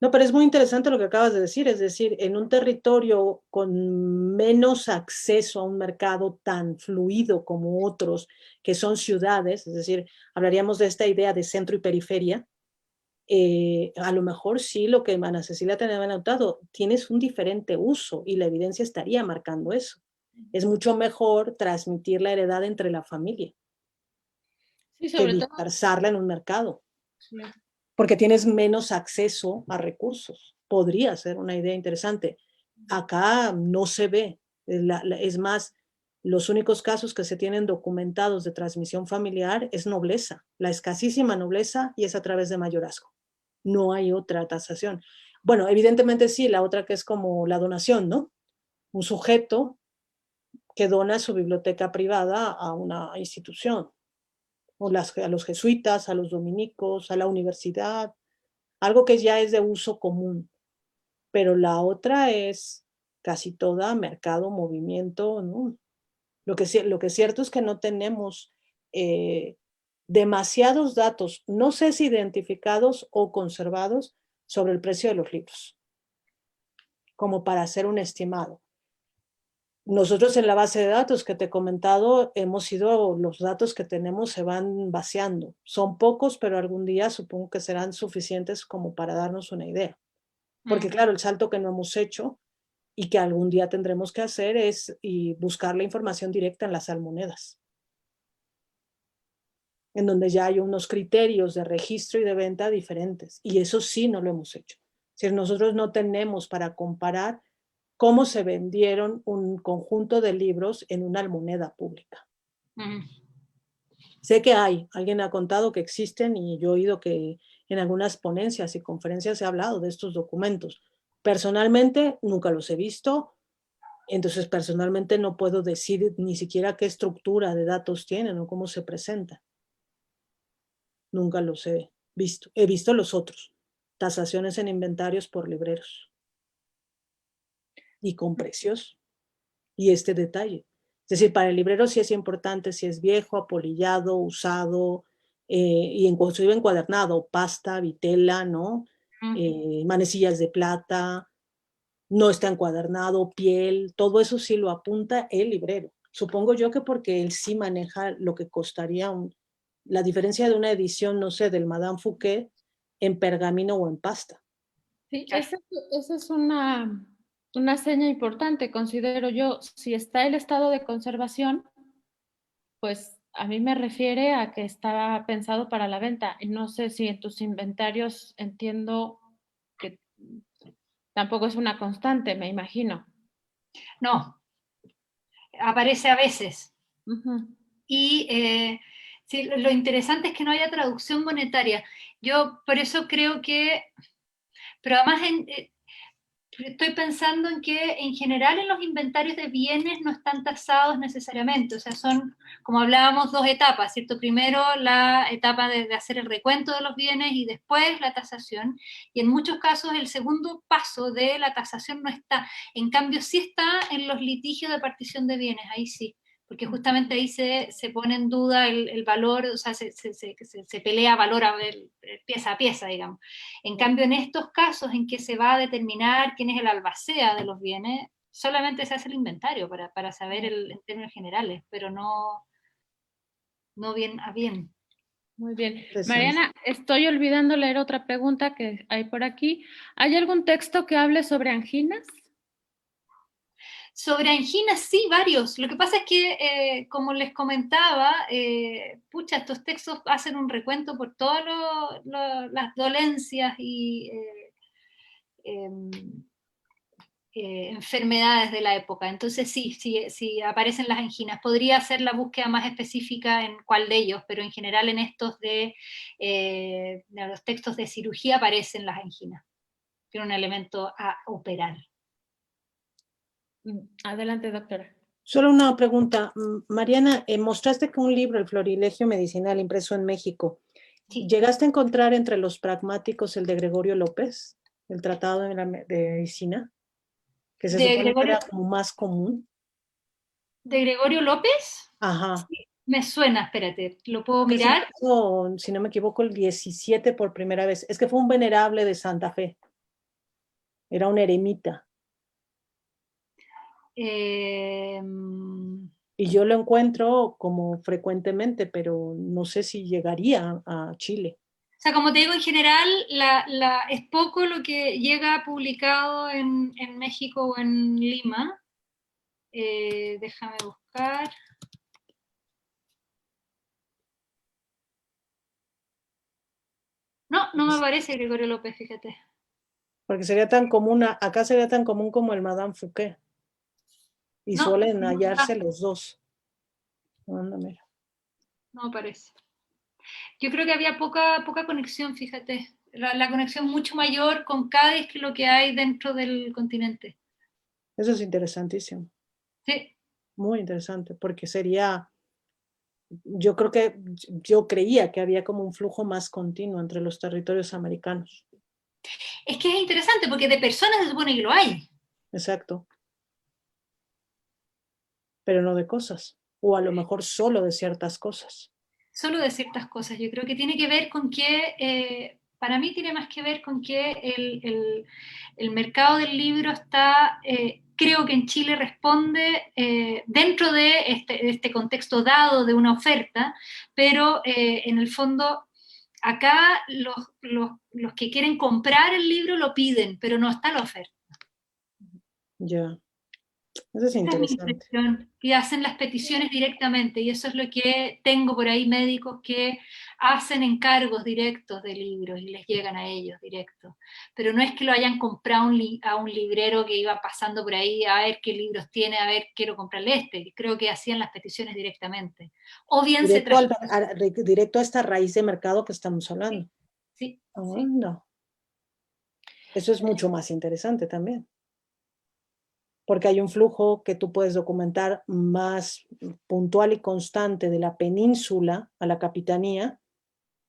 No, pero es muy interesante lo que acabas de decir, es decir, en un territorio con menos acceso a un mercado tan fluido como otros, que son ciudades, es decir, hablaríamos de esta idea de centro y periferia, a lo mejor sí lo que Ana Cecilia tenía notado, tienes un diferente uso y la evidencia estaría marcando eso. Es mucho mejor transmitir la heredad entre la familia que dispersarla en un mercado. Sí. Porque tienes menos acceso a recursos. Podría ser una idea interesante. Acá no se ve. Es más, los únicos casos que se tienen documentados de transmisión familiar es nobleza, la escasísima nobleza, y es a través de mayorazgo. No hay otra tasación. Bueno, evidentemente sí, la otra que es como la donación, ¿no? Un sujeto que dona su biblioteca privada a una institución, o a los jesuitas, a los dominicos, a la universidad, algo que ya es de uso común. Pero la otra es casi toda mercado, movimiento, ¿no? Lo que es cierto es que no tenemos demasiados datos, no sé si identificados o conservados, sobre el precio de los libros, como para hacer un estimado. Nosotros en la base de datos que te he comentado, los datos que tenemos se van vaciando. Son pocos, pero algún día supongo que serán suficientes como para darnos una idea. Porque claro, el salto que no hemos hecho y que algún día tendremos que hacer es buscar la información directa en las almonedas, en donde ya hay unos criterios de registro y de venta diferentes. Y eso sí no lo hemos hecho. Es decir, nosotros no tenemos para comparar cómo se vendieron un conjunto de libros en una almoneda pública. Sé que alguien ha contado que existen y yo he oído que en algunas ponencias y conferencias se ha hablado de estos documentos. Personalmente nunca los he visto, entonces personalmente no puedo decir ni siquiera qué estructura de datos tienen o cómo se presentan. Nunca los he visto. He visto los otros, tasaciones en inventarios por libreros y con precios y este detalle. Es decir, para el librero sí es importante si es viejo, apolillado, usado, y inclusive encuadernado, pasta, vitela, ¿no? Manecillas de plata, no está encuadernado, piel, todo eso sí lo apunta el librero. Supongo yo que porque él sí maneja lo que costaría la diferencia de una edición, no sé, del Madame Fouquet en pergamino o en pasta. Sí, esa es una seña importante, considero yo. Si está el estado de conservación, pues a mí me refiere a que estaba pensado para la venta. Y no sé si en tus inventarios entiendo que tampoco es una constante, me imagino. No, aparece a veces. Y sí, lo interesante es que no haya traducción monetaria. Yo por eso creo que, pero además estoy pensando en que en general en los inventarios de bienes no están tasados necesariamente, o sea, son, como hablábamos, dos etapas, ¿cierto? Primero la etapa de hacer el recuento de los bienes y después la tasación, y en muchos casos el segundo paso de la tasación no está, en cambio sí está en los litigios de partición de bienes, ahí sí, porque justamente ahí se pone en duda el valor, o sea, se pelea valor pieza a pieza, digamos. En cambio, en estos casos en que se va a determinar quién es el albacea de los bienes, solamente se hace el inventario para saber en términos generales, pero no bien a bien. Muy bien. Mariana, estoy olvidando leer otra pregunta que hay por aquí. ¿Hay algún texto que hable sobre anginas? Sobre anginas, sí, varios. Lo que pasa es que, como les comentaba, estos textos hacen un recuento por todas las dolencias y enfermedades de la época. Entonces sí aparecen las anginas. Podría hacer la búsqueda más específica en cuál de ellos, pero en general en estos de los textos de cirugía aparecen las anginas. Tiene un elemento a operar. Adelante, doctora. Solo una pregunta. Mariana, mostraste que un libro, El Florilegio Medicinal, impreso en México, sí. ¿Llegaste a encontrar entre los pragmáticos el de Gregorio López, el Tratado de Medicina? Que se supone que era como más común. ¿De Gregorio López? Ajá. Sí, me suena, espérate, ¿lo puedo mirar? Si no me equivoco, el 17 por primera vez. Es que fue un venerable de Santa Fe. Era un eremita. Y yo lo encuentro como frecuentemente, pero no sé si llegaría a Chile. O sea, como te digo, en general es poco lo que llega publicado en México o en Lima. Déjame buscar. No me parece Gregorio López, fíjate. Porque sería tan común, acá sería tan común como el Madame Fouquet. Y suelen hallarse los dos. No parece. Yo creo que había poca conexión, fíjate. La conexión mucho mayor con Cádiz que lo que hay dentro del continente. Eso es interesantísimo. Sí. Muy interesante, porque yo creía que había como un flujo más continuo entre los territorios americanos. Es que es interesante, porque de personas se supone que lo hay. Exacto. pero no de cosas, o a lo mejor solo de ciertas cosas. Solo de ciertas cosas. Yo creo que tiene que ver con que, para mí tiene más que ver con que el mercado del libro está, creo que en Chile responde dentro de este contexto dado de una oferta, pero en el fondo acá los que quieren comprar el libro lo piden, pero no está la oferta. Ya, eso es Esa es mi interesante. impresión. Y hacen las peticiones directamente, y eso es lo que tengo por ahí médicos que hacen encargos directos de libros y les llegan a ellos directos. Pero no es que lo hayan comprado a un librero que iba pasando por ahí a ver qué libros tiene, a ver, quiero comprarle este. Creo que hacían las peticiones directamente. O bien se Directo, trajeron. directo a esta raíz de mercado que estamos hablando. Sí, Ah, sí. no. Eso es mucho más interesante también, porque hay un flujo que tú puedes documentar más puntual y constante de la península a la capitanía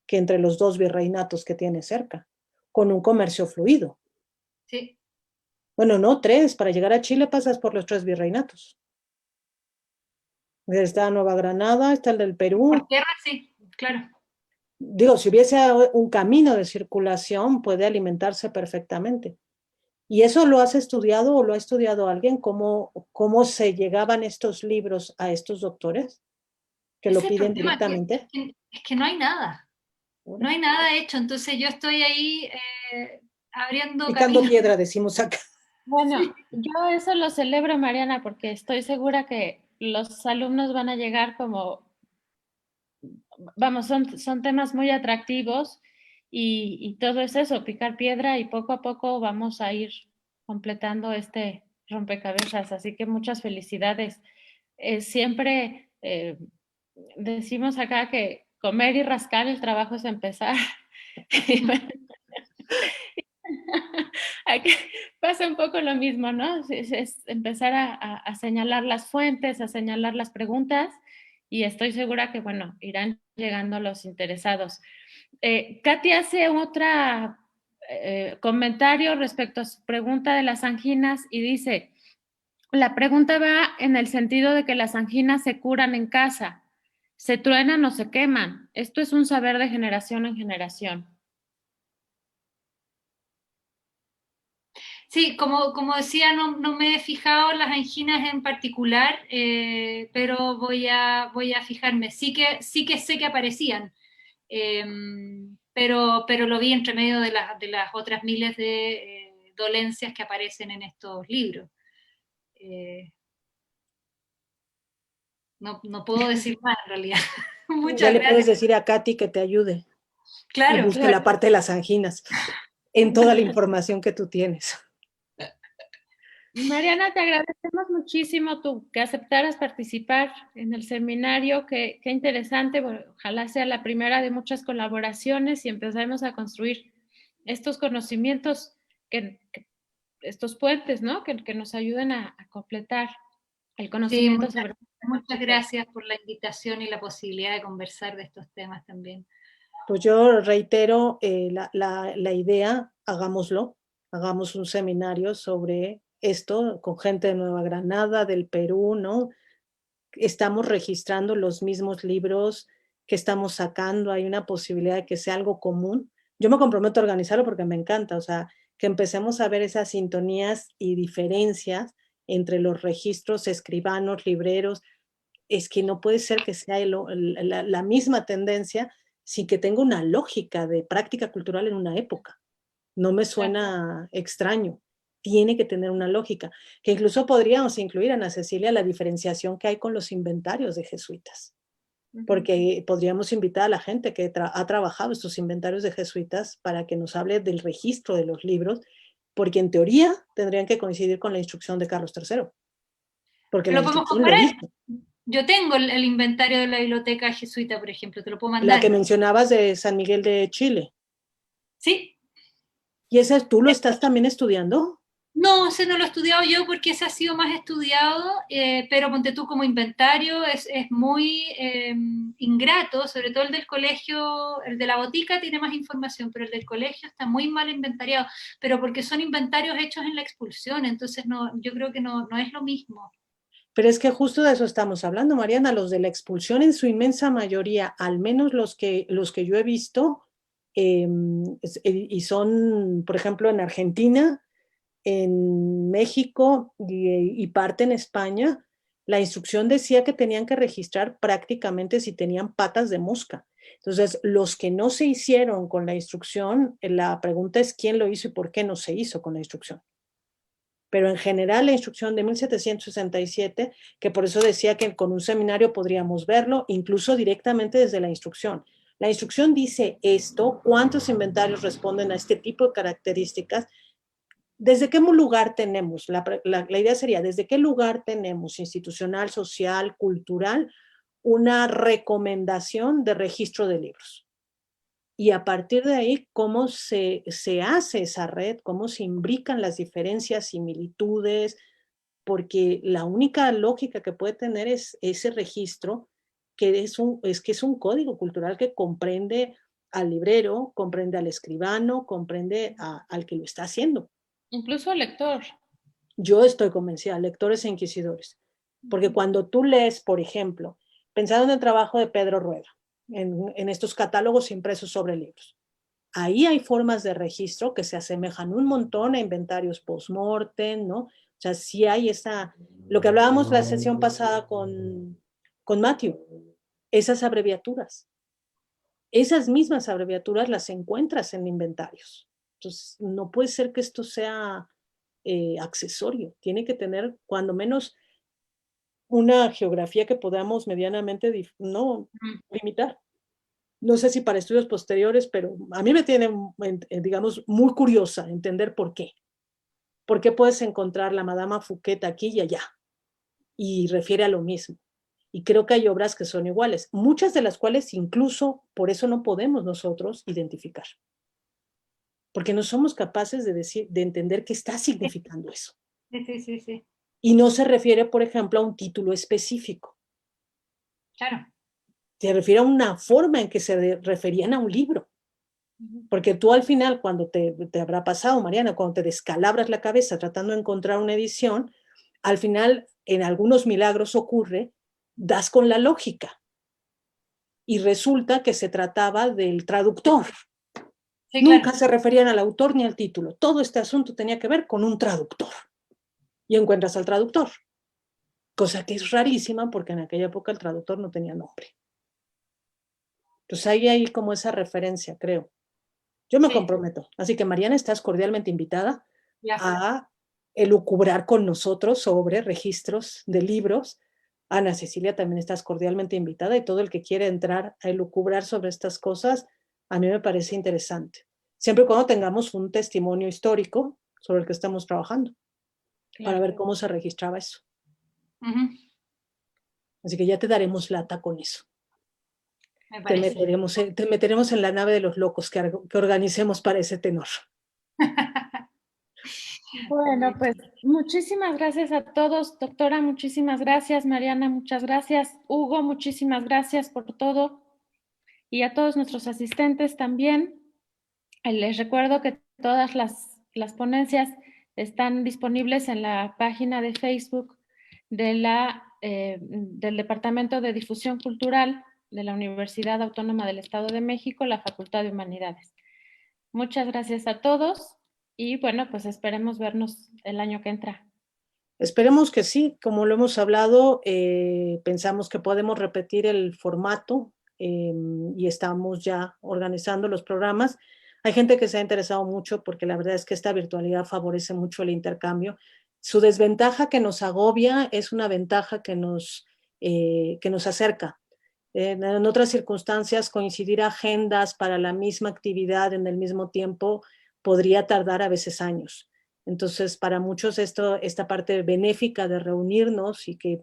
que entre los dos virreinatos que tiene cerca, con un comercio fluido. Sí. Bueno, no, 3, para llegar a Chile pasas por los 3 virreinatos. Está Nueva Granada, está el del Perú. Por tierra, sí, claro. Digo, si hubiese un camino de circulación, puede alimentarse perfectamente. ¿Y eso lo has estudiado o lo ha estudiado alguien? ¿Cómo se llegaban estos libros a estos doctores que lo Ese es el piden problema, directamente? es que no hay nada. No hay nada hecho, entonces yo estoy ahí abriendo Picando camino. piedra, decimos acá. Bueno, yo eso lo celebro, Mariana, porque estoy segura que los alumnos van a llegar como, vamos, son temas muy atractivos y todo es eso, picar piedra y poco a poco vamos a ir completando este rompecabezas. Así que muchas felicidades. Siempre decimos acá que comer y rascar, el trabajo es empezar. Aquí pasa un poco lo mismo, ¿no? Es empezar a señalar las fuentes, a señalar las preguntas y estoy segura que, bueno, irán llegando los interesados. Katy hace otra comentario respecto a su pregunta de las anginas y dice, la pregunta va en el sentido de que las anginas se curan en casa, se truenan o se queman. Esto es un saber de generación en generación. Sí, como decía, no me he fijado en las anginas en particular, pero voy a fijarme. Sí que sé que aparecían, eh, pero lo vi entre medio de las otras miles de dolencias que aparecen en estos libros. No puedo decir más en realidad. Ya Muchas le puedes gracias. decir a Katy que te ayude y Claro, busque la parte de las anginas en toda la información que tú tienes. Mariana, te agradecemos muchísimo que aceptaras participar en el seminario. Qué interesante. Bueno, ojalá sea la primera de muchas colaboraciones y empezaremos a construir estos conocimientos, estos puentes, ¿no? Que nos ayuden a completar el sí, conocimiento sobre. muchas gracias por la invitación y la posibilidad de conversar de estos temas también. Pues yo reitero la idea, hagámoslo, hagamos un seminario sobre esto con gente de Nueva Granada, del Perú, ¿no? Estamos registrando los mismos libros que estamos sacando, hay una posibilidad de que sea algo común. Yo me comprometo a organizarlo porque me encanta, o sea, que empecemos a ver esas sintonías y diferencias entre los registros escribanos, libreros. Es que no puede ser que sea la misma tendencia sin que tenga una lógica de práctica cultural en una época. No me suena extraño. Tiene que tener una lógica, que incluso podríamos incluir, Ana Cecilia, la diferenciación que hay con los inventarios de jesuitas, porque podríamos invitar a la gente que ha trabajado estos inventarios de jesuitas para que nos hable del registro de los libros, porque en teoría tendrían que coincidir con la instrucción de Carlos III, porque la Lo podemos instrucción lo comparar. dice. Yo tengo el inventario de la biblioteca jesuita, por ejemplo, te lo puedo La mandar. que mencionabas de San Miguel de Chile. Sí. ¿Y ese tú lo estás también estudiando? No, ese no lo he estudiado yo porque ese ha sido más estudiado, pero ponte tú como inventario es muy ingrato, sobre todo el del colegio, el de la botica tiene más información, pero el del colegio está muy mal inventariado, pero porque son inventarios hechos en la expulsión, entonces no, yo creo que no es lo mismo. Pero es que justo de eso estamos hablando, Mariana. Los de la expulsión en su inmensa mayoría, al menos los que yo he visto, y son, por ejemplo, en Argentina, en México y parte en España, la instrucción decía que tenían que registrar prácticamente si tenían patas de mosca. Entonces, los que no se hicieron con la instrucción, la pregunta es quién lo hizo y por qué no se hizo con la instrucción. Pero en general la instrucción de 1767, que por eso decía que con un seminario podríamos verlo, incluso directamente desde la instrucción. La instrucción dice esto, cuántos inventarios responden a este tipo de características, ¿desde qué lugar tenemos? La idea sería, ¿desde qué lugar tenemos institucional, social, cultural, una recomendación de registro de libros? Y a partir de ahí, ¿cómo se hace esa red? ¿Cómo se imbrican las diferencias, similitudes? Porque la única lógica que puede tener es ese registro, que es un código cultural que comprende al librero, comprende al escribano, comprende al que lo está haciendo. Incluso al lector. Yo estoy convencida, lectores e inquisidores. Porque cuando tú lees, por ejemplo, pensando en el trabajo de Pedro Rueda, en estos catálogos impresos sobre libros, ahí hay formas de registro que se asemejan un montón a inventarios post-mortem, ¿no? O sea, sí hay lo que hablábamos la sesión pasada con Matthew, esas abreviaturas. Esas mismas abreviaturas las encuentras en inventarios. Entonces, no puede ser que esto sea accesorio. Tiene que tener, cuando menos, una geografía que podamos medianamente limitar. No sé si para estudios posteriores, pero a mí me tiene, digamos, muy curiosa entender por qué. ¿Por qué puedes encontrar la Madama Fouquet aquí y allá? Y refiere a lo mismo. Y creo que hay obras que son iguales, muchas de las cuales incluso por eso no podemos nosotros identificar. Porque no somos capaces de entender qué está significando eso. Sí. Y no se refiere, por ejemplo, a un título específico. Claro. Se refiere a una forma en que se referían a un libro. Porque tú al final, cuando te habrá pasado, Mariana, cuando te descalabras la cabeza tratando de encontrar una edición, al final, en algunos milagros ocurre, das con la lógica. Y resulta que se trataba del traductor. Sí, nunca claro. Se referían al autor ni al título. Todo este asunto tenía que ver con un traductor. Y encuentras al traductor. Cosa que es rarísima porque en aquella época el traductor no tenía nombre. Entonces hay como esa referencia, creo. Yo me comprometo. Así que, Mariana, estás cordialmente invitada a elucubrar con nosotros sobre registros de libros. Ana Cecilia, también estás cordialmente invitada, y todo el que quiera entrar a elucubrar sobre estas cosas, a mí me parece interesante. Siempre y cuando tengamos un testimonio histórico sobre el que estamos trabajando, para ver cómo se registraba eso. Así que ya te daremos lata con eso. Te meteremos en la nave de los locos que organicemos para ese tenor. Bueno, pues muchísimas gracias a todos, doctora, muchísimas gracias, Mariana, muchas gracias, Hugo, muchísimas gracias por todo, y a todos nuestros asistentes también. Les recuerdo que todas las ponencias están disponibles en la página de Facebook del Departamento de Difusión Cultural de la Universidad Autónoma del Estado de México, la Facultad de Humanidades. Muchas gracias a todos y bueno, pues esperemos vernos el año que entra. Esperemos que sí, como lo hemos hablado, pensamos que podemos repetir el formato y estamos ya organizando los programas. Hay gente que se ha interesado mucho porque la verdad es que esta virtualidad favorece mucho el intercambio. Su desventaja que nos agobia es una ventaja que nos acerca. En otras circunstancias, coincidir agendas para la misma actividad en el mismo tiempo podría tardar a veces años. Entonces, para muchos esta parte benéfica de reunirnos y que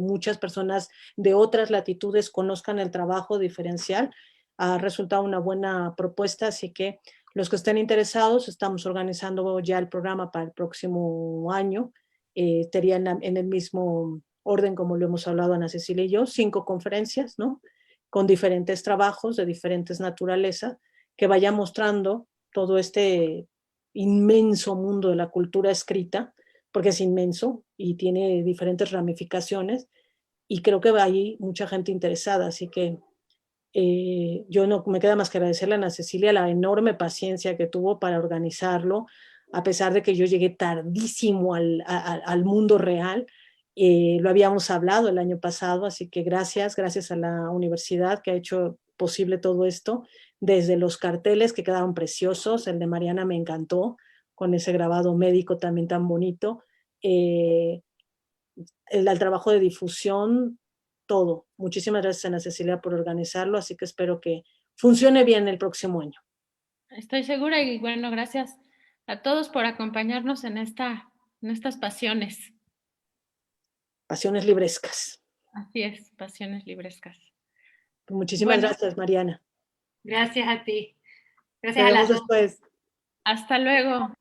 muchas personas de otras latitudes conozcan el trabajo diferencial ha resultado una buena propuesta, así que los que estén interesados, estamos organizando ya el programa para el próximo año. Estaría en el mismo orden como lo hemos hablado Ana Cecilia y yo, 5 conferencias, ¿no? Con diferentes trabajos de diferentes naturaleza, que vaya mostrando todo este inmenso mundo de la cultura escrita, porque es inmenso y tiene diferentes ramificaciones, y creo que hay mucha gente interesada, así que yo no me queda más que agradecerle a Ana Cecilia la enorme paciencia que tuvo para organizarlo, a pesar de que yo llegué tardísimo al mundo real. Lo habíamos hablado el año pasado, así que gracias a la universidad que ha hecho posible todo esto, desde los carteles que quedaron preciosos, el de Mariana me encantó, con ese grabado médico también tan bonito, el trabajo de difusión, todo. Muchísimas gracias, Ana Cecilia, por organizarlo, así que espero que funcione bien el próximo año. Estoy segura y bueno, gracias a todos por acompañarnos en estas pasiones. Pasiones librescas. Así es, pasiones librescas. Muchísimas gracias, Mariana. Gracias a ti. Gracias. Nos vemos después. Hasta luego.